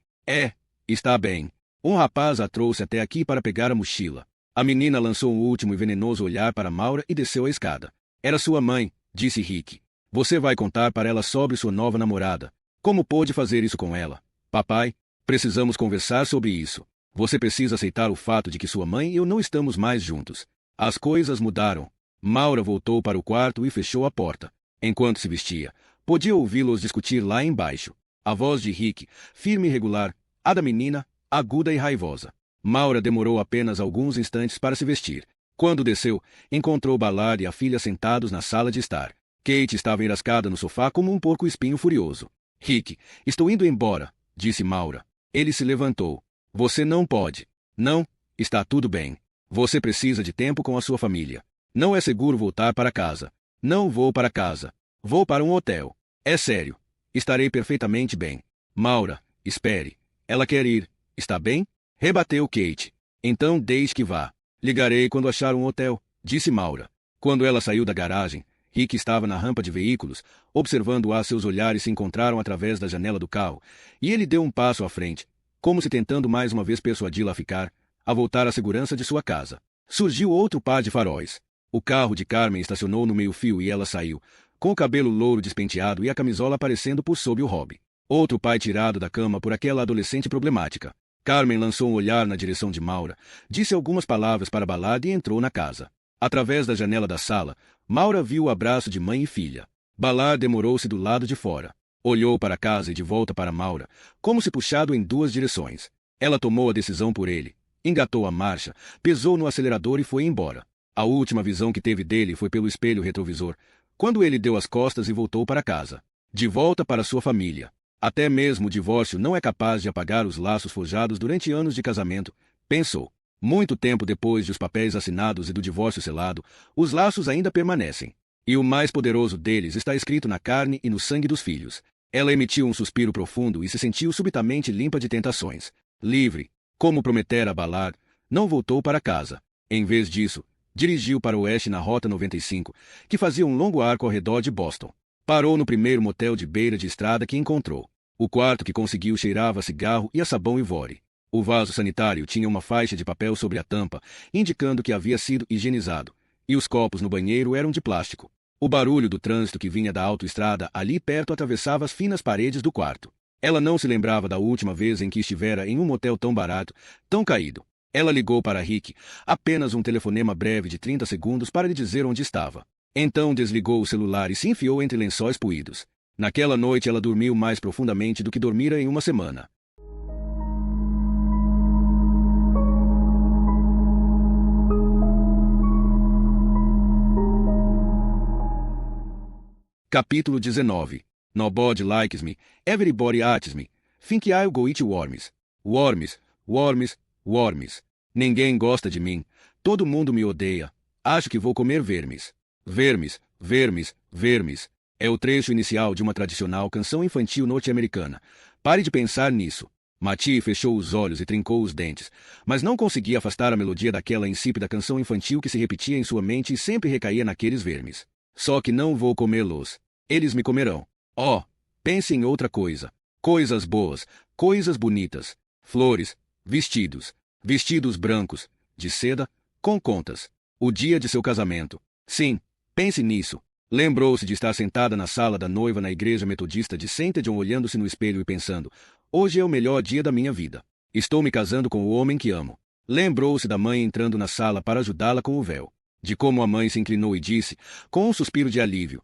Está bem. Um rapaz a trouxe até aqui para pegar a mochila. A menina lançou um último e venenoso olhar para Maura e desceu a escada. Era sua mãe, disse Rick. Você vai contar para ela sobre sua nova namorada. Como pôde fazer isso com ela? Papai, precisamos conversar sobre isso. Você precisa aceitar o fato de que sua mãe e eu não estamos mais juntos. As coisas mudaram. Maura voltou para o quarto e fechou a porta. Enquanto se vestia, podia ouvi-los discutir lá embaixo. A voz de Rick, firme e regular, a da menina, aguda e raivosa. Maura demorou apenas alguns instantes para se vestir. Quando desceu, encontrou Ballard e a filha sentados na sala de estar. Kate estava enrascada no sofá como um porco-espinho furioso. Rick, estou indo embora, disse Maura. Ele se levantou. Você não pode. Não, está tudo bem. Você precisa de tempo com a sua família. Não é seguro voltar para casa. Não vou para casa. Vou para um hotel. É sério. Estarei perfeitamente bem. Maura, espere. Ela quer ir. Está bem? Rebateu Kate. Então deixe que vá. Ligarei quando achar um hotel, disse Maura. Quando ela saiu da garagem, Rick estava na rampa de veículos, observando-a. Seus olhares se encontraram através da janela do carro, e ele deu um passo à frente, como se tentando mais uma vez persuadi-la a ficar, a voltar à segurança de sua casa. Surgiu outro par de faróis. O carro de Carmen estacionou no meio-fio e ela saiu, com o cabelo louro despenteado e a camisola aparecendo por sob o hobby. Outro pai tirado da cama por aquela adolescente problemática. Carmen lançou um olhar na direção de Maura, disse algumas palavras para Ballard e entrou na casa. Através da janela da sala, Maura viu o abraço de mãe e filha. Ballard demorou-se do lado de fora. Olhou para a casa e de volta para Maura, como se puxado em duas direções. Ela tomou a decisão por ele, engatou a marcha, pesou no acelerador e foi embora. A última visão que teve dele foi pelo espelho retrovisor, quando ele deu as costas e voltou para casa. De volta para sua família. Até mesmo o divórcio não é capaz de apagar os laços forjados durante anos de casamento, pensou. Muito tempo depois de os papéis assinados e do divórcio selado, os laços ainda permanecem. E o mais poderoso deles está escrito na carne e no sangue dos filhos. Ela emitiu um suspiro profundo e se sentiu subitamente limpa de tentações. Livre, como prometera a Ballard, não voltou para casa. Em vez disso, dirigiu para o oeste na Rota 95, que fazia um longo arco ao redor de Boston. Parou no primeiro motel de beira de estrada que encontrou. O quarto que conseguiu cheirava a cigarro e a sabão Ivory. O vaso sanitário tinha uma faixa de papel sobre a tampa, indicando que havia sido higienizado, e os copos no banheiro eram de plástico. O barulho do trânsito que vinha da autoestrada ali perto atravessava as finas paredes do quarto. Ela não se lembrava da última vez em que estivera em um motel tão barato, tão caído. Ela ligou para Rick, apenas um telefonema breve de 30 segundos para lhe dizer onde estava. Então desligou o celular e se enfiou entre lençóis puídos. Naquela noite ela dormiu mais profundamente do que dormira em uma semana. Capítulo 19. Nobody likes me, everybody hates me. Think I'll go eat worms. Worms, worms, worms. Ninguém gosta de mim. Todo mundo me odeia. Acho que vou comer vermes. Vermes, vermes, vermes. É o trecho inicial de uma tradicional canção infantil norte-americana. Pare de pensar nisso. Mattie fechou os olhos e trincou os dentes, mas não conseguia afastar a melodia daquela insípida canção infantil que se repetia em sua mente e sempre recaía naqueles vermes. Só que não vou comê-los. Eles me comerão. Oh, pense em outra coisa. Coisas boas, coisas bonitas. Flores, vestidos. Vestidos brancos, de seda, com contas. O dia de seu casamento. Sim, pense nisso. Lembrou-se de estar sentada na sala da noiva na igreja metodista de St. John olhando-se no espelho e pensando, hoje é o melhor dia da minha vida. Estou me casando com o homem que amo. Lembrou-se da mãe entrando na sala para ajudá-la com o véu. De como a mãe se inclinou e disse, com um suspiro de alívio,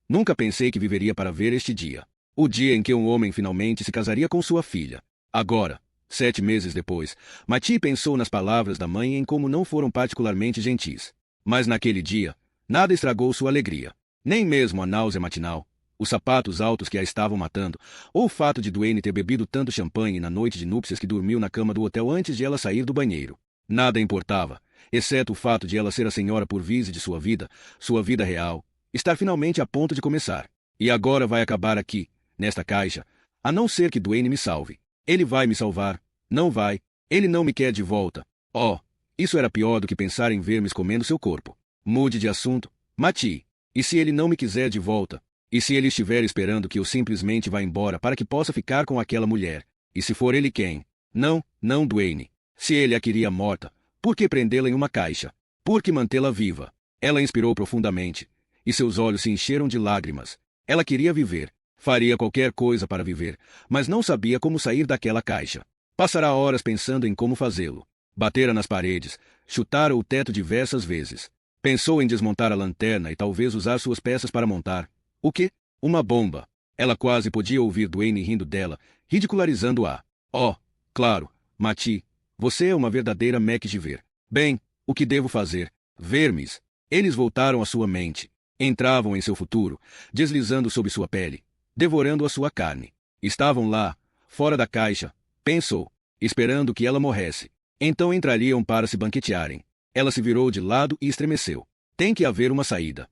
nunca pensei que viveria para ver este dia. O dia em que um homem finalmente se casaria com sua filha. Agora, 7 meses depois, Mattie pensou nas palavras da mãe e em como não foram particularmente gentis. Mas naquele dia, nada estragou sua alegria. Nem mesmo a náusea matinal, os sapatos altos que a estavam matando, ou o fato de Duane ter bebido tanto champanhe na noite de núpcias que dormiu na cama do hotel antes de ela sair do banheiro. Nada importava, exceto o fato de ela ser a senhora por vise de sua vida real, estar finalmente a ponto de começar. E agora vai acabar aqui, nesta caixa, a não ser que Duane me salve. Ele vai me salvar. Não vai. Ele não me quer de volta. Oh, isso era pior do que pensar em vermes comendo seu corpo. Mude de assunto, Mattie. E se ele não me quiser de volta? E se ele estiver esperando que eu simplesmente vá embora para que possa ficar com aquela mulher? E se for ele quem? Não, não Duane. Se ele a queria morta, por que prendê-la em uma caixa? Por que mantê-la viva? Ela inspirou profundamente, e seus olhos se encheram de lágrimas. Ela queria viver. Faria qualquer coisa para viver, mas não sabia como sair daquela caixa. Passará horas pensando em como fazê-lo. Batera nas paredes, chutara o teto diversas vezes. Pensou em desmontar a lanterna e talvez usar suas peças para montar. O quê? Uma bomba. Ela quase podia ouvir Duane rindo dela, ridicularizando-a. Oh, claro, Mattie, você é uma verdadeira MacGyver. Bem, o que devo fazer? Vermes. Eles voltaram à sua mente. Entravam em seu futuro, deslizando sob sua pele, devorando a sua carne. Estavam lá, fora da caixa, pensou, esperando que ela morresse. Então entrariam para se banquetearem. Ela se virou de lado e estremeceu. Tem que haver uma saída.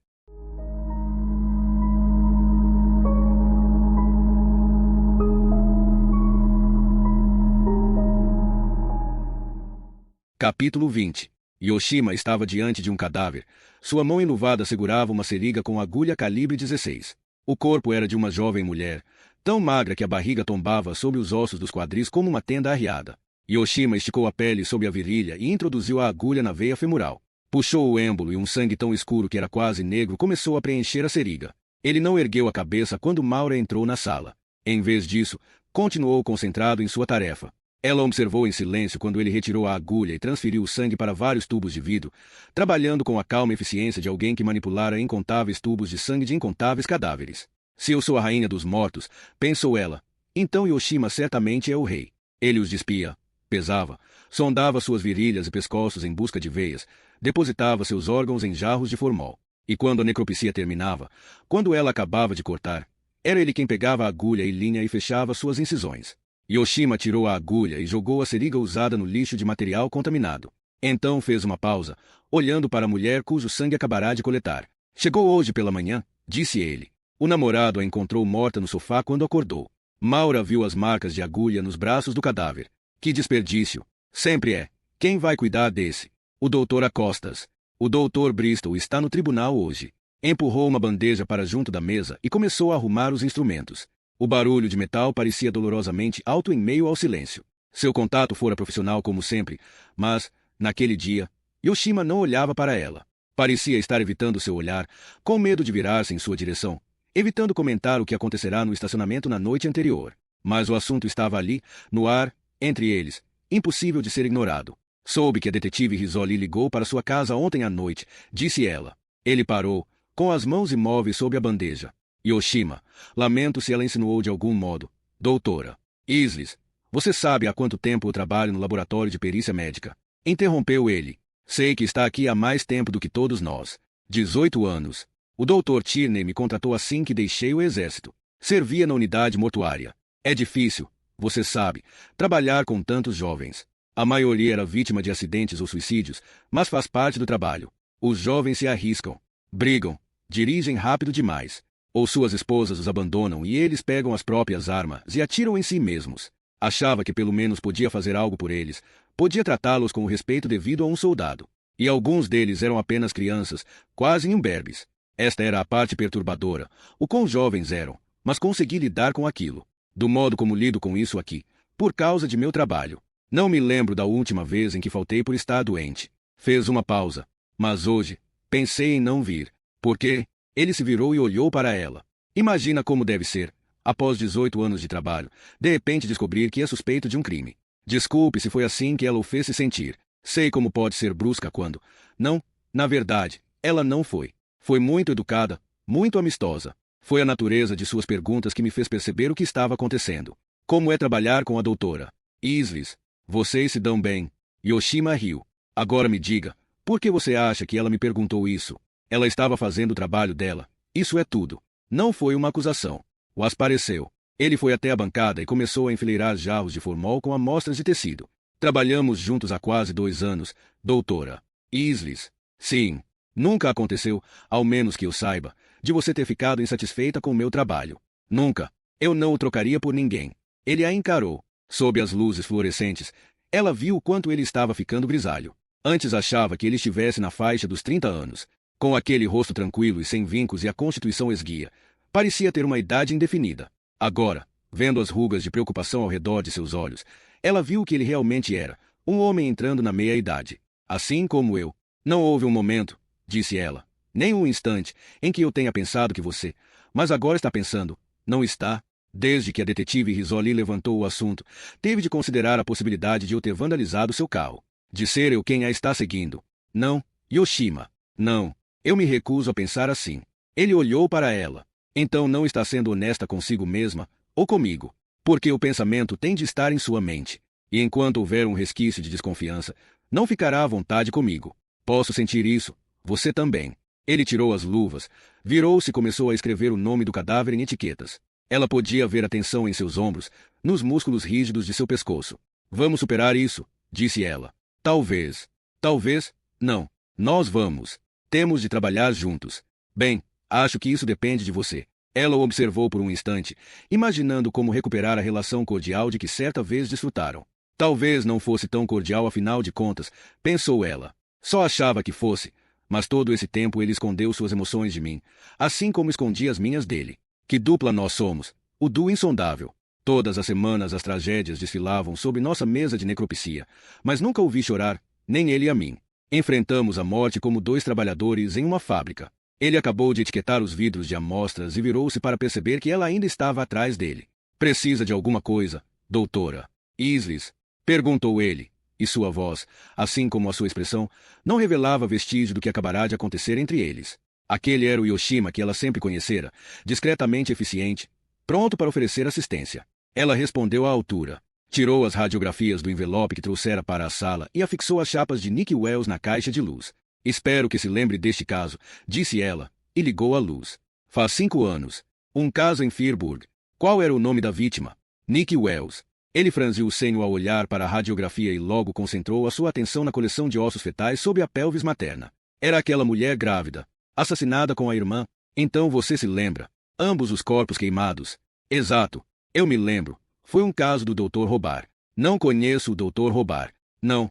Capítulo 20. Yoshima estava diante de um cadáver. Sua mão enluvada segurava uma seringa com agulha calibre 16. O corpo era de uma jovem mulher, tão magra que a barriga tombava sobre os ossos dos quadris como uma tenda arriada. Yoshima esticou a pele sob a virilha e introduziu a agulha na veia femoral. Puxou o êmbolo e um sangue tão escuro que era quase negro começou a preencher a seringa. Ele não ergueu a cabeça quando Maura entrou na sala. Em vez disso, continuou concentrado em sua tarefa. Ela observou em silêncio quando ele retirou a agulha e transferiu o sangue para vários tubos de vidro, trabalhando com a calma eficiência de alguém que manipulara incontáveis tubos de sangue de incontáveis cadáveres. Se eu sou a rainha dos mortos, pensou ela, então Yoshima certamente é o rei. Ele os despia, pesava, sondava suas virilhas e pescoços em busca de veias, depositava seus órgãos em jarros de formol. E quando a necropsia terminava, quando ela acabava de cortar, era ele quem pegava a agulha e linha e fechava suas incisões. Yoshima tirou a agulha e jogou a seringa usada no lixo de material contaminado. Então fez uma pausa, olhando para a mulher cujo sangue acabará de coletar. Chegou hoje pela manhã, disse ele. O namorado a encontrou morta no sofá quando acordou. Maura viu as marcas de agulha nos braços do cadáver. Que desperdício! Sempre é. Quem vai cuidar desse? O doutor Acostas. O doutor Bristol está no tribunal hoje. Empurrou uma bandeja para junto da mesa e começou a arrumar os instrumentos. O barulho de metal parecia dolorosamente alto em meio ao silêncio. Seu contato fora profissional como sempre, mas, naquele dia, Yoshima não olhava para ela. Parecia estar evitando seu olhar, com medo de virar-se em sua direção, evitando comentar o que acontecerá no estacionamento na noite anterior. Mas o assunto estava ali, no ar, entre eles, impossível de ser ignorado. Soube que a detetive Risoli ligou para sua casa ontem à noite, disse ela. Ele parou, com as mãos imóveis sob a bandeja. Yoshima, lamento se ela insinuou de algum modo. Doutora Isles, você sabe há quanto tempo eu trabalho no laboratório de perícia médica? Interrompeu ele. Sei que está aqui há mais tempo do que todos nós. 18 anos. O Dr. Tierney me contratou assim que deixei o exército. Servia na unidade mortuária. É difícil, você sabe, trabalhar com tantos jovens. A maioria era vítima de acidentes ou suicídios, mas faz parte do trabalho. Os jovens se arriscam, brigam, dirigem rápido demais. Ou suas esposas os abandonam e eles pegam as próprias armas e atiram em si mesmos. Achava que pelo menos podia fazer algo por eles, podia tratá-los com o respeito devido a um soldado. E alguns deles eram apenas crianças, quase imberbes. Esta era a parte perturbadora, o quão jovens eram, mas consegui lidar com aquilo. Do modo como lido com isso aqui, por causa de meu trabalho. Não me lembro da última vez em que faltei por estar doente. Fez uma pausa. Mas hoje, pensei em não vir. Por quê? Ele se virou e olhou para ela. Imagina como deve ser, após 18 anos de trabalho, de repente descobrir que é suspeito de um crime. Desculpe se foi assim que ela o fez se sentir. Sei como pode ser brusca quando... Não, na verdade, ela não foi. Foi muito educada, muito amistosa. Foi a natureza de suas perguntas que me fez perceber o que estava acontecendo. Como é trabalhar com a doutora Isles? Vocês se dão bem. Yoshima riu. Agora me diga, por que você acha que ela me perguntou isso? Ela estava fazendo o trabalho dela. Isso é tudo. Não foi uma acusação. Was pareceu. Ele foi até a bancada e começou a enfileirar jarros de formol com amostras de tecido. Trabalhamos juntos há quase 2 anos, doutora Isles. Sim. Nunca aconteceu, ao menos que eu saiba, de você ter ficado insatisfeita com o meu trabalho. Nunca. Eu não o trocaria por ninguém. Ele a encarou. Sob as luzes fluorescentes, ela viu o quanto ele estava ficando grisalho. Antes achava que ele estivesse na faixa dos 30 anos. Com aquele rosto tranquilo e sem vincos e a constituição esguia, parecia ter uma idade indefinida. Agora, vendo as rugas de preocupação ao redor de seus olhos, ela viu que ele realmente era, um homem entrando na meia-idade. Assim como eu. Não houve um momento, disse ela, nem um instante, em que eu tenha pensado que você... Mas agora está pensando, não está? Desde que a detetive Risoli levantou o assunto, teve de considerar a possibilidade de eu ter vandalizado seu carro. De ser eu quem a está seguindo. Não, Yoshima. Não. Eu me recuso a pensar assim. Ele olhou para ela. Então não está sendo honesta consigo mesma, ou comigo. Porque o pensamento tem de estar em sua mente. E enquanto houver um resquício de desconfiança, não ficará à vontade comigo. Posso sentir isso. Você também. Ele tirou as luvas, virou-se e começou a escrever o nome do cadáver em etiquetas. Ela podia ver a tensão em seus ombros, nos músculos rígidos de seu pescoço. Vamos superar isso, disse ela. Talvez. Talvez, não. Nós vamos. Temos de trabalhar juntos. Bem, acho que isso depende de você. Ela o observou por um instante, imaginando como recuperar a relação cordial de que certa vez desfrutaram. Talvez não fosse tão cordial afinal de contas, pensou ela. Só achava que fosse, mas todo esse tempo ele escondeu suas emoções de mim, assim como escondia as minhas dele. Que dupla nós somos, o duo insondável. Todas as semanas as tragédias desfilavam sobre nossa mesa de necropsia, mas nunca o vi chorar, nem ele a mim. Enfrentamos a morte como dois trabalhadores em uma fábrica. Ele acabou de etiquetar os vidros de amostras e virou-se para perceber que ela ainda estava atrás dele. Precisa de alguma coisa, doutora Isles? Perguntou ele, e sua voz, assim como a sua expressão, não revelava vestígio do que acabará de acontecer entre eles. Aquele era o Yoshima que ela sempre conhecera, discretamente eficiente, pronto para oferecer assistência. Ela respondeu à altura. Tirou as radiografias do envelope que trouxera para a sala e afixou as chapas de Nick Wells na caixa de luz. Espero que se lembre deste caso, disse ela, e ligou a luz. Faz 5 anos. Um caso em Freiburg. Qual era o nome da vítima? Nick Wells. Ele franziu o senho ao olhar para a radiografia e logo concentrou a sua atenção na coleção de ossos fetais sob a pelvis materna. Era aquela mulher grávida, assassinada com a irmã. Então você se lembra. Ambos os corpos queimados. Exato. Eu me lembro. Foi um caso do Dr. Robar. Não conheço o Dr. Robar. Não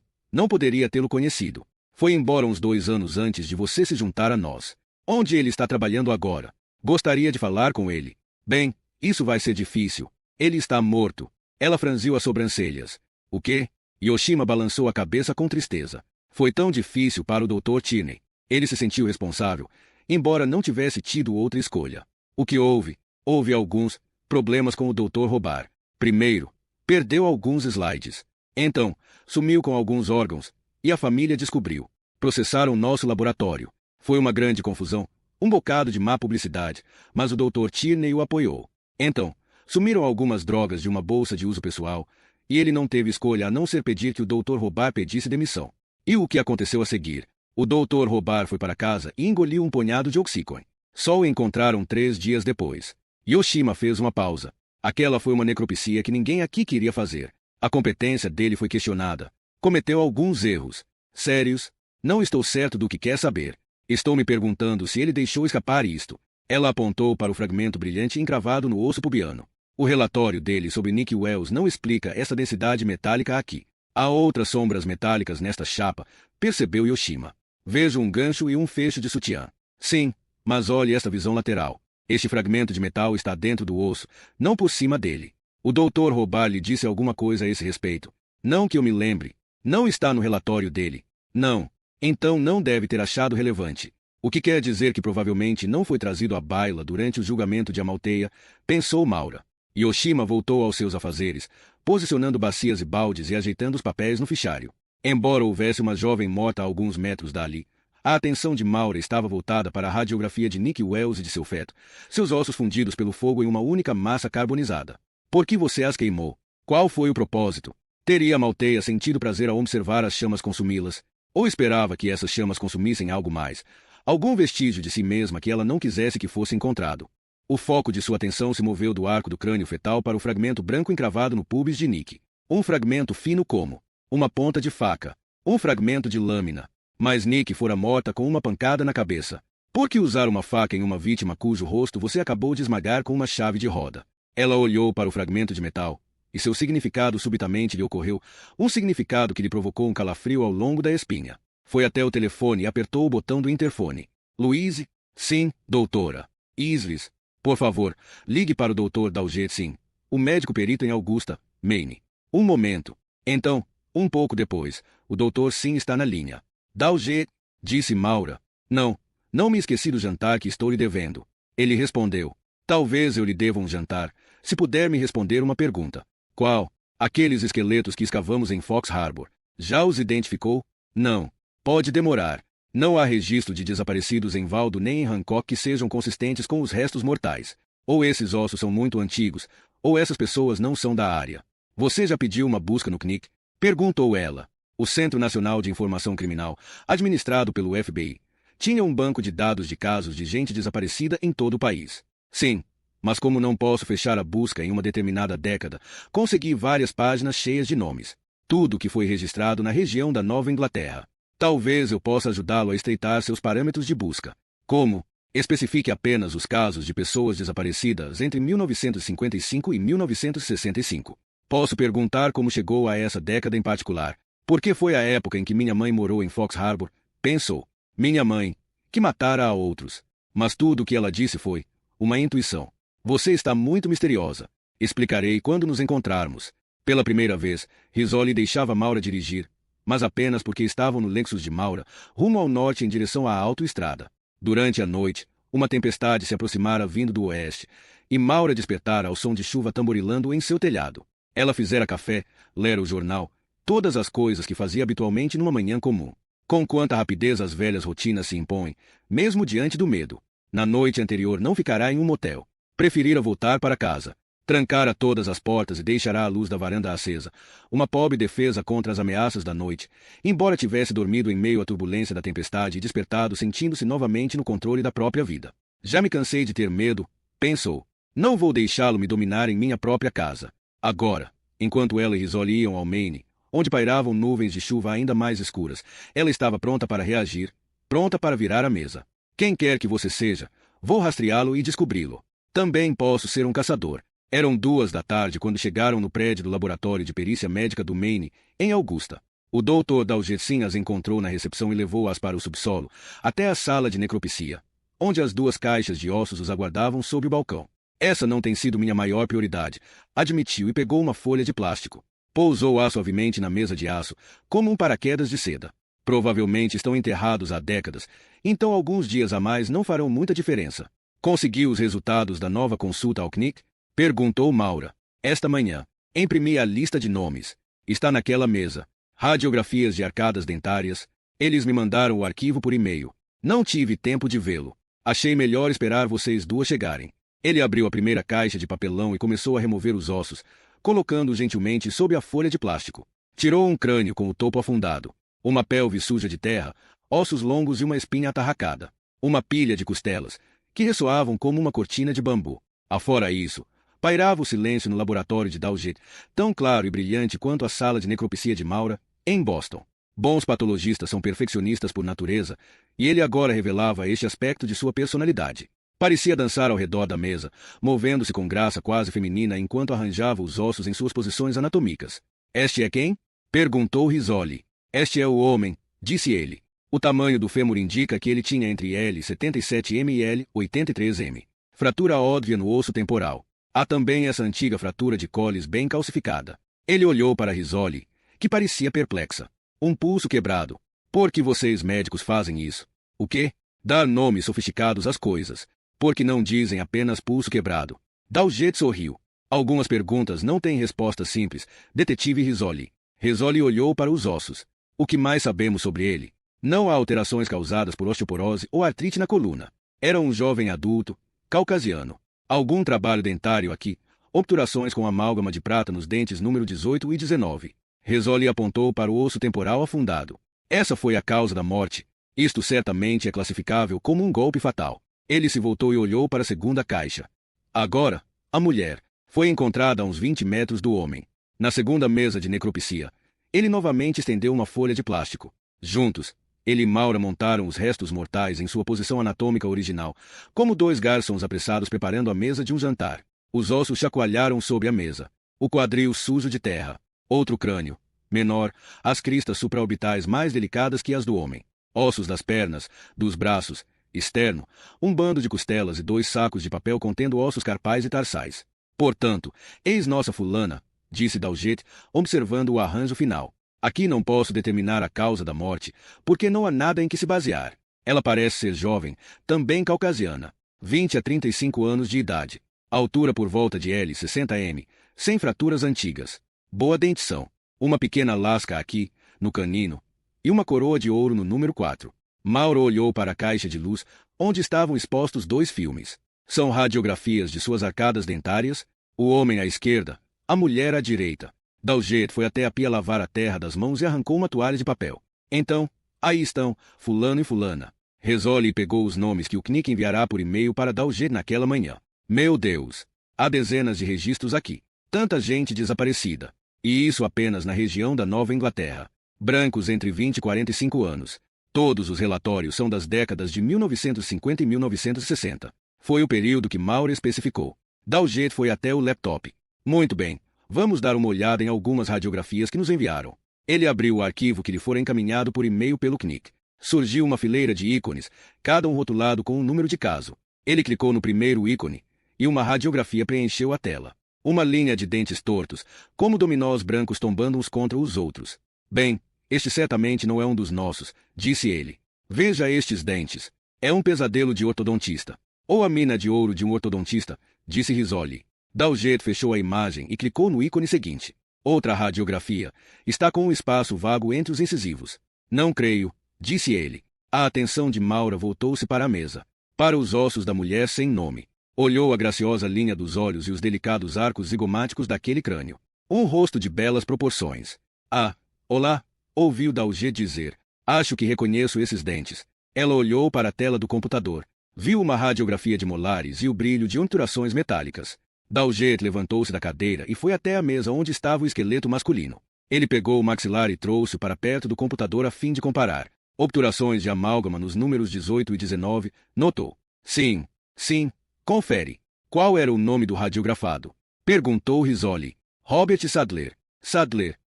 poderia tê-lo conhecido. Foi embora uns 2 anos antes de você se juntar a nós. Onde ele está trabalhando agora? Gostaria de falar com ele. Bem, isso vai ser difícil. Ele está morto. Ela franziu as sobrancelhas. O quê? Yoshima balançou a cabeça com tristeza. Foi tão difícil para o Dr. Tierney. Ele se sentiu responsável, embora não tivesse tido outra escolha. O que houve? Houve alguns problemas com o Dr. Robar. Primeiro, perdeu alguns slides. Então, sumiu com alguns órgãos, e a família descobriu. Processaram nosso laboratório. Foi uma grande confusão, um bocado de má publicidade, mas o Dr. Tierney o apoiou. Então, sumiram algumas drogas de uma bolsa de uso pessoal, e ele não teve escolha a não ser pedir que o Dr. Robar pedisse demissão. E o que aconteceu a seguir? O Dr. Robar foi para casa e engoliu um punhado de oxícone. Só o encontraram 3 dias depois. Yoshima fez uma pausa. Aquela foi uma necropsia que ninguém aqui queria fazer. A competência dele foi questionada. Cometeu alguns erros. Sérios? Não estou certo do que quer saber. Estou me perguntando se ele deixou escapar isto. Ela apontou para o fragmento brilhante encravado no osso pubiano. O relatório dele sobre Nick Wells não explica essa densidade metálica aqui. Há outras sombras metálicas nesta chapa, percebeu Yoshima. Vejo um gancho e um fecho de sutiã. Sim, mas olhe esta visão lateral. Este fragmento de metal está dentro do osso, não por cima dele. O Dr. Robar lhe disse alguma coisa a esse respeito. Não que eu me lembre. Não está no relatório dele. Não. Então não deve ter achado relevante. O que quer dizer que provavelmente não foi trazido à baila durante o julgamento de Amalteia, pensou Maura. Yoshima voltou aos seus afazeres, posicionando bacias e baldes e ajeitando os papéis no fichário. Embora houvesse uma jovem morta a alguns metros dali, a atenção de Maura estava voltada para a radiografia de Nick Wells e de seu feto, seus ossos fundidos pelo fogo em uma única massa carbonizada. Por que você as queimou? Qual foi o propósito? Teria Amalteia sentido prazer ao observar as chamas consumi-las? Ou esperava que essas chamas consumissem algo mais, algum vestígio de si mesma que ela não quisesse que fosse encontrado? O foco de sua atenção se moveu do arco do crânio fetal para o fragmento branco encravado no pubis de Nick. Um fragmento fino como uma ponta de faca. Um fragmento de lâmina. Mas Nick fora morta com uma pancada na cabeça. Por que usar uma faca em uma vítima cujo rosto você acabou de esmagar com uma chave de roda? Ela olhou para o fragmento de metal, e seu significado subitamente lhe ocorreu, um significado que lhe provocou um calafrio ao longo da espinha. Foi até o telefone e apertou o botão do interfone. Louise? Sim, doutora. Isles? Por favor, ligue para o Dr. Dalget Sim, o médico perito em Augusta, Maine. Um momento. Então, um pouco depois, o Dr. Sim está na linha. Dalget, disse Maura. Não me esqueci do jantar que estou lhe devendo. Ele respondeu. Talvez eu lhe deva um jantar, se puder me responder uma pergunta. Qual? Aqueles esqueletos que escavamos em Fox Harbor. Já os identificou? Não. Pode demorar. Não há registro de desaparecidos em Valdo nem em Hancock que sejam consistentes com os restos mortais. Ou esses ossos são muito antigos, ou essas pessoas não são da área. Você já pediu uma busca no CNIC? Perguntou ela. O Centro Nacional de Informação Criminal, administrado pelo FBI, tinha um banco de dados de casos de gente desaparecida em todo o país. Sim, mas como não posso fechar a busca em uma determinada década, consegui várias páginas cheias de nomes. Tudo que foi registrado na região da Nova Inglaterra. Talvez eu possa ajudá-lo a estreitar seus parâmetros de busca. Como? Especifique apenas os casos de pessoas desaparecidas entre 1955 e 1965. Posso perguntar como chegou a essa década em particular. Porque foi a época em que minha mãe morou em Fox Harbor, pensou. Minha mãe, que matara a outros. Mas tudo o que ela disse foi uma intuição. Você está muito misteriosa. Explicarei quando nos encontrarmos. Pela primeira vez, Risoli deixava Maura dirigir, mas apenas porque estavam no Lexus de Maura, rumo ao norte em direção à autoestrada. Durante a noite, uma tempestade se aproximara vindo do oeste, e Maura despertara ao som de chuva tamborilando em seu telhado. Ela fizera café, lera o jornal, todas as coisas que fazia habitualmente numa manhã comum. Com quanta rapidez as velhas rotinas se impõem, mesmo diante do medo. Na noite anterior não ficará em um motel. Preferira voltar para casa. Trancara todas as portas e deixará a luz da varanda acesa, uma pobre defesa contra as ameaças da noite, embora tivesse dormido em meio à turbulência da tempestade e despertado sentindo-se novamente no controle da própria vida. Já me cansei de ter medo, pensou. Não vou deixá-lo me dominar em minha própria casa. Agora, enquanto ela e Risoli iam ao Maine, onde pairavam nuvens de chuva ainda mais escuras, ela estava pronta para reagir, pronta para virar a mesa. Quem quer que você seja, vou rastreá-lo e descobri-lo. Também posso ser um caçador. Eram 2 da tarde quando chegaram no prédio do laboratório de perícia médica do Maine, em Augusta. O Dr. Dalgetsin as encontrou na recepção e levou-as para o subsolo, até a sala de necropsia, onde as 2 caixas de ossos os aguardavam sob o balcão. Essa não tem sido minha maior prioridade, admitiu e pegou uma folha de plástico. Pousou-a suavemente na mesa de aço, como um paraquedas de seda. Provavelmente estão enterrados há décadas, então alguns dias a mais não farão muita diferença. Conseguiu os resultados da nova consulta ao CNIC? Perguntou Maura. Esta manhã. Imprimi a lista de nomes. Está naquela mesa. Radiografias de arcadas dentárias. Eles me mandaram o arquivo por e-mail. Não tive tempo de vê-lo. Achei melhor esperar vocês 2 chegarem. Ele abriu a primeira caixa de papelão e começou a remover os ossos, colocando-os gentilmente sob a folha de plástico. Tirou um crânio com o topo afundado, uma pelve suja de terra, ossos longos e uma espinha atarracada. Uma pilha de costelas, que ressoavam como uma cortina de bambu. Afora isso, pairava o silêncio no laboratório de Dalget, tão claro e brilhante quanto a sala de necropsia de Maura, em Boston. Bons patologistas são perfeccionistas por natureza, e ele agora revelava este aspecto de sua personalidade. Parecia dançar ao redor da mesa, movendo-se com graça quase feminina enquanto arranjava os ossos em suas posições anatômicas. Este é quem? Perguntou Risoli. Este é o homem, disse ele. O tamanho do fêmur indica que ele tinha entre L 77m e L 83m. Fratura óbvia no osso temporal. Há também essa antiga fratura de Colles bem calcificada. Ele olhou para Risoli, que parecia perplexa. Um pulso quebrado. Por que vocês médicos fazem isso? O quê? Dar nomes sofisticados às coisas. Por que não dizem apenas pulso quebrado? Dalget sorriu. Algumas perguntas não têm resposta simples, detetive Risoli. Risoli olhou para os ossos. O que mais sabemos sobre ele? Não há alterações causadas por osteoporose ou artrite na coluna. Era um jovem adulto, caucasiano. Algum trabalho dentário aqui, obturações com amálgama de prata nos dentes número 18 e 19. Risoli apontou para o osso temporal afundado. Essa foi a causa da morte. Isto certamente é classificável como um golpe fatal. Ele se voltou e olhou para a segunda caixa. Agora, a mulher foi encontrada a uns 20 metros do homem. Na segunda mesa de necropsia, ele novamente estendeu uma folha de plástico. Juntos, ele e Maura montaram os restos mortais em sua posição anatômica original, como 2 garçons apressados preparando a mesa de um jantar. Os ossos chacoalharam sobre a mesa. O quadril sujo de terra. Outro crânio, menor, as cristas supraorbitais mais delicadas que as do homem. Ossos das pernas, dos braços, externo, um bando de costelas e 2 sacos de papel contendo ossos carpais e tarsais. Portanto, eis nossa fulana, disse Dalget, observando o arranjo final. Aqui não posso determinar a causa da morte, porque não há nada em que se basear. Ela parece ser jovem, também caucasiana, 20 a 35 anos de idade. Altura por volta de L 60m, sem fraturas antigas. Boa dentição. Uma pequena lasca aqui, no canino, e uma coroa de ouro no número 4. Mauro olhou para a caixa de luz, onde estavam expostos 2 filmes. São radiografias de suas arcadas dentárias, o homem à esquerda, a mulher à direita. Dalget foi até a pia lavar a terra das mãos e arrancou uma toalha de papel. Então, aí estão, fulano e fulana. Risoli pegou os nomes que o CNIC enviará por e-mail para Dalget naquela manhã. Meu Deus! Há dezenas de registros aqui. Tanta gente desaparecida. E isso apenas na região da Nova Inglaterra. Brancos entre 20 e 45 anos. Todos os relatórios são das décadas de 1950 e 1960. Foi o período que Maura especificou. Dalget foi até o laptop. Muito bem. Vamos dar uma olhada em algumas radiografias que nos enviaram. Ele abriu o arquivo que lhe fora encaminhado por e-mail pelo CNIC. Surgiu uma fileira de ícones, cada um rotulado com um número de caso. Ele clicou no primeiro ícone, e uma radiografia preencheu a tela. Uma linha de dentes tortos, como dominós brancos tombando uns contra os outros. Bem, este certamente não é um dos nossos, disse ele. Veja estes dentes. É um pesadelo de ortodontista. Ou a mina de ouro de um ortodontista, disse Rizzoli. Dalgett fechou a imagem e clicou no ícone seguinte. Outra radiografia. Está com um espaço vago entre os incisivos. Não creio, disse ele. A atenção de Maura voltou-se para a mesa. Para os ossos da mulher sem nome. Olhou a graciosa linha dos olhos e os delicados arcos zigomáticos daquele crânio. Um rosto de belas proporções. Ah, olá, ouviu Dalgett dizer. Acho que reconheço esses dentes. Ela olhou para a tela do computador. Viu uma radiografia de molares e o brilho de obturações metálicas. Dalgett levantou-se da cadeira e foi até a mesa onde estava o esqueleto masculino. Ele pegou o maxilar e trouxe-o para perto do computador a fim de comparar. Obturações de amálgama nos números 18 e 19, notou. Sim, sim, confere. Qual era o nome do radiografado? Perguntou Rizzoli. Robert Sadler. Sadler.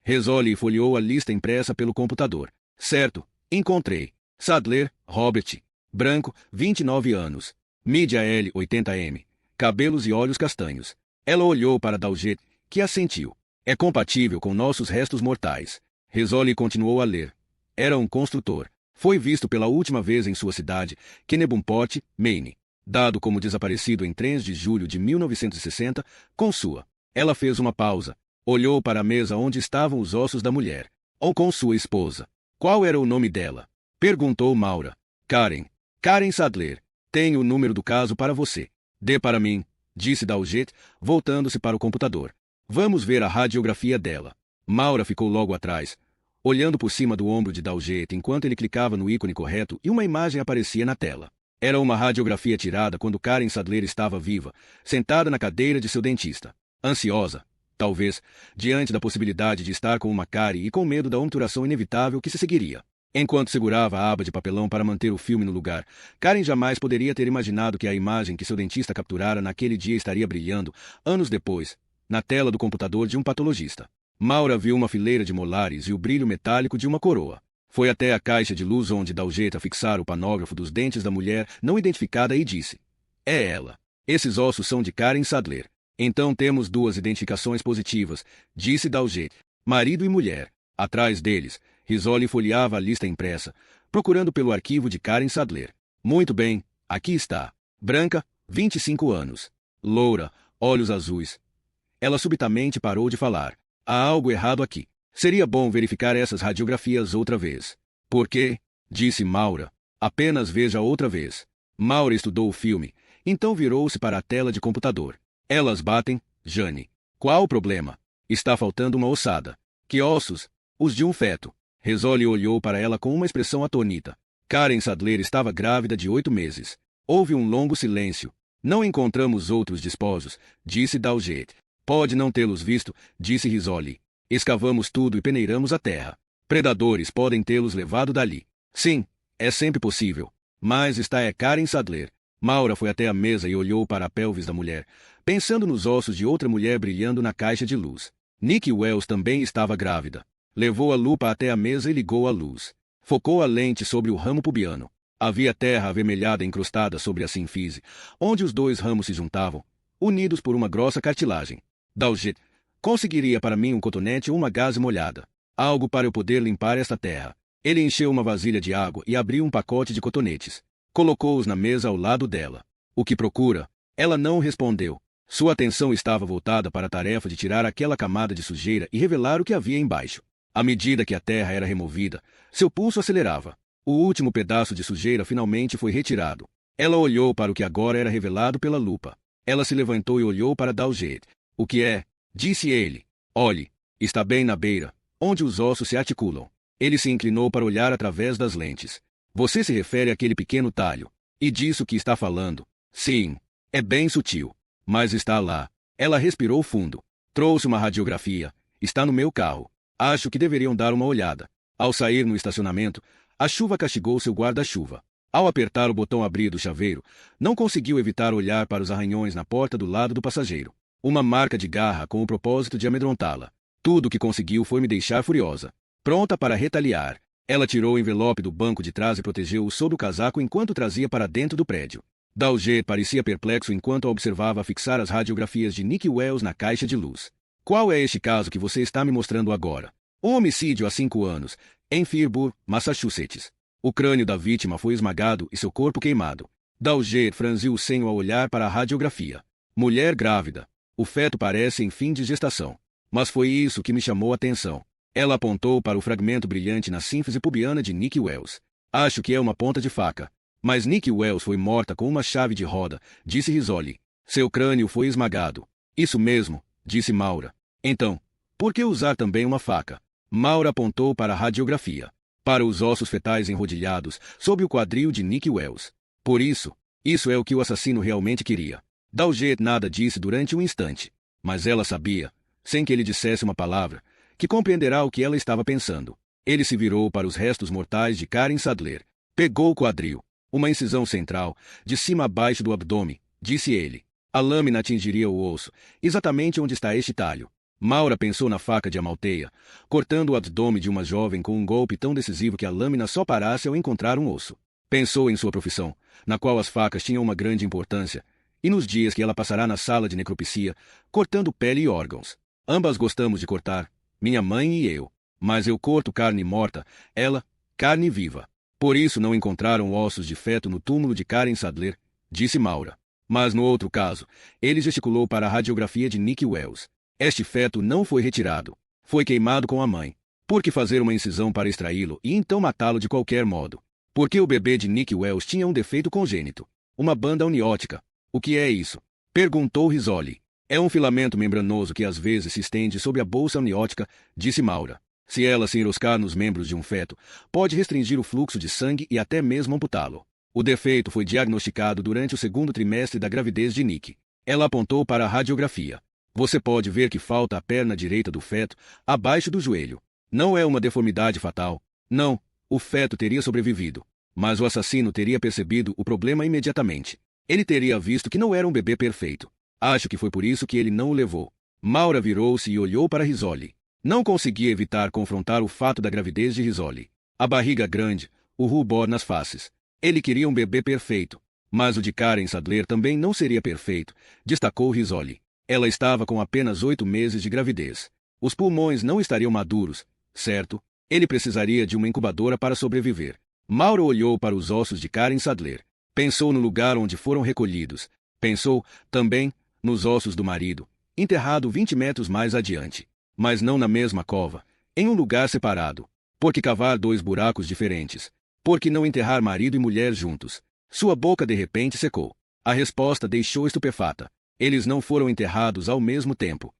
Rizzoli folheou a lista impressa pelo computador. Certo, encontrei. Sadler, Robert. Branco, 29 anos. Mídia L, 80M. Cabelos e olhos castanhos. Ela olhou para Dalgett, que assentiu. É compatível com nossos restos mortais. Rizzoli continuou a ler. Era um construtor. Foi visto pela última vez em sua cidade, Kennebunkport, Maine. Dado como desaparecido em 3 de julho de 1960, com sua. Ela fez uma pausa. Olhou para a mesa onde estavam os ossos da mulher. Ou com sua esposa. Qual era o nome dela? Perguntou Maura. Karen Sadler. Tenho o número do caso para você. Dê para mim, disse Dalgett, voltando-se para o computador. Vamos ver a radiografia dela. Maura ficou logo atrás, olhando por cima do ombro de Dalgett enquanto ele clicava no ícone correto e uma imagem aparecia na tela. Era uma radiografia tirada quando Karen Sadler estava viva, sentada na cadeira de seu dentista. Ansiosa, talvez, diante da possibilidade de estar com uma cárie e com medo da obturação inevitável que se seguiria. Enquanto segurava a aba de papelão para manter o filme no lugar, Karen jamais poderia ter imaginado que a imagem que seu dentista capturara naquele dia estaria brilhando, anos depois, na tela do computador de um patologista. Maura viu uma fileira de molares e o brilho metálico de uma coroa. Foi até a caixa de luz onde Dalgett fixara o panógrafo dos dentes da mulher não identificada e disse. É ela. Esses ossos são de Karen Sadler. Então temos 2 identificações positivas, disse Dalgett. Marido e mulher. Atrás deles, Rizzoli folheava a lista impressa, procurando pelo arquivo de Karen Sadler. Muito bem, aqui está. Branca, 25 anos. Loura, olhos azuis. Ela subitamente parou de falar. Há algo errado aqui. Seria bom verificar essas radiografias outra vez. Por quê? Disse Maura. Apenas veja outra vez. Maura estudou o filme, então virou-se para a tela de computador. Elas batem, Jane. Qual o problema? Está faltando uma ossada. Que ossos? Os de um feto. Rizzoli olhou para ela com uma expressão atônita. Karen Sadler estava grávida de 8 meses. Houve um longo silêncio. Não encontramos outros desposos, disse Dalgett. Pode não tê-los visto, disse Rizzoli. Escavamos tudo e peneiramos a terra. Predadores podem tê-los levado dali. Sim, é sempre possível. Mas esta é Karen Sadler. Maura foi até a mesa e olhou para a pelvis da mulher, pensando nos ossos de outra mulher brilhando na caixa de luz. Nick Wells também estava grávida. Levou a lupa até a mesa e ligou a luz. Focou a lente sobre o ramo pubiano. Havia terra avermelhada encrustada sobre a sínfise, onde os 2 ramos se juntavam, unidos por uma grossa cartilagem. Dalgett, conseguiria para mim um cotonete ou uma gaze molhada. Algo para eu poder limpar esta terra. Ele encheu uma vasilha de água e abriu um pacote de cotonetes. Colocou-os na mesa ao lado dela. O que procura? Ela não respondeu. Sua atenção estava voltada para a tarefa de tirar aquela camada de sujeira e revelar o que havia embaixo. À medida que a terra era removida, seu pulso acelerava. O último pedaço de sujeira finalmente foi retirado. Ela olhou para o que agora era revelado pela lupa. Ela se levantou e olhou para Dalgett. O que é? Disse ele. Olhe, está bem na beira, onde os ossos se articulam. Ele se inclinou para olhar através das lentes. Você se refere àquele pequeno talho. E disso que está falando. Sim, é bem sutil. Mas está lá. Ela respirou fundo. Trouxe uma radiografia. Está no meu carro. Acho que deveriam dar uma olhada. Ao sair no estacionamento, a chuva castigou seu guarda-chuva. Ao apertar o botão abrir do chaveiro, não conseguiu evitar olhar para os arranhões na porta do lado do passageiro. Uma marca de garra com o propósito de amedrontá-la. Tudo o que conseguiu foi me deixar furiosa. Pronta para retaliar. Ela tirou o envelope do banco de trás e protegeu-o sob o casaco enquanto trazia para dentro do prédio. Dalgett parecia perplexo enquanto a observava fixar as radiografias de Nick Wells na caixa de luz. Qual é este caso que você está me mostrando agora? Um homicídio há 5 anos, em Fairburn, Massachusetts. O crânio da vítima foi esmagado e seu corpo queimado. Dalgett franziu o senho ao olhar para a radiografia. Mulher grávida. O feto parece em fim de gestação. Mas foi isso que me chamou a atenção. Ela apontou para o fragmento brilhante na sínfise pubiana de Nick Wells. Acho que é uma ponta de faca. Mas Nick Wells foi morta com uma chave de roda, disse Rizzoli. Seu crânio foi esmagado. Isso mesmo, disse Maura. Então, por que usar também uma faca? Maura apontou para a radiografia. Para os ossos fetais enrodilhados sob o quadril de Nick Wells. Por isso é o que o assassino realmente queria. Dalgett nada disse durante um instante. Mas ela sabia, sem que ele dissesse uma palavra, que compreenderá o que ela estava pensando. Ele se virou para os restos mortais de Karen Sadler. Pegou o quadril. Uma incisão central, de cima a baixo do abdômen, disse ele. A lâmina atingiria o osso, exatamente onde está este talho. Maura pensou na faca de Amalteia, cortando o abdômen de uma jovem com um golpe tão decisivo que a lâmina só parasse ao encontrar um osso. Pensou em sua profissão, na qual as facas tinham uma grande importância, e nos dias que ela passará na sala de necropsia, cortando pele e órgãos. Ambas gostamos de cortar, minha mãe e eu. Mas eu corto carne morta, ela, carne viva. Por isso não encontraram ossos de feto no túmulo de Karen Sadler, disse Maura. Mas no outro caso, ele gesticulou para a radiografia de Nick Wells. Este feto não foi retirado. Foi queimado com a mãe. Por que fazer uma incisão para extraí-lo e então matá-lo de qualquer modo? Porque o bebê de Nick Wells tinha um defeito congênito. Uma banda amniótica. O que é isso? Perguntou Rizzoli. É um filamento membranoso que às vezes se estende sobre a bolsa amniótica, disse Maura. Se ela se enroscar nos membros de um feto, pode restringir o fluxo de sangue e até mesmo amputá-lo. O defeito foi diagnosticado durante o 2º trimestre da gravidez de Nick. Ela apontou para a radiografia. Você pode ver que falta a perna direita do feto, abaixo do joelho. Não é uma deformidade fatal. Não, o feto teria sobrevivido. Mas o assassino teria percebido o problema imediatamente. Ele teria visto que não era um bebê perfeito. Acho que foi por isso que ele não o levou. Maura virou-se e olhou para Rizzoli. Não conseguia evitar confrontar o fato da gravidez de Rizzoli. A barriga grande, o rubor nas faces. Ele queria um bebê perfeito. Mas o de Karen Sadler também não seria perfeito, destacou Rizzoli. Ela estava com apenas 8 meses de gravidez. Os pulmões não estariam maduros, certo? Ele precisaria de uma incubadora para sobreviver. Maura olhou para os ossos de Karen Sadler. Pensou no lugar onde foram recolhidos. Pensou, também, nos ossos do marido, enterrado 20 metros mais adiante. Mas não na mesma cova, em um lugar separado. Por que cavar 2 buracos diferentes? Por que não enterrar marido e mulher juntos? Sua boca de repente secou. A resposta deixou estupefata. Eles não foram enterrados ao mesmo tempo.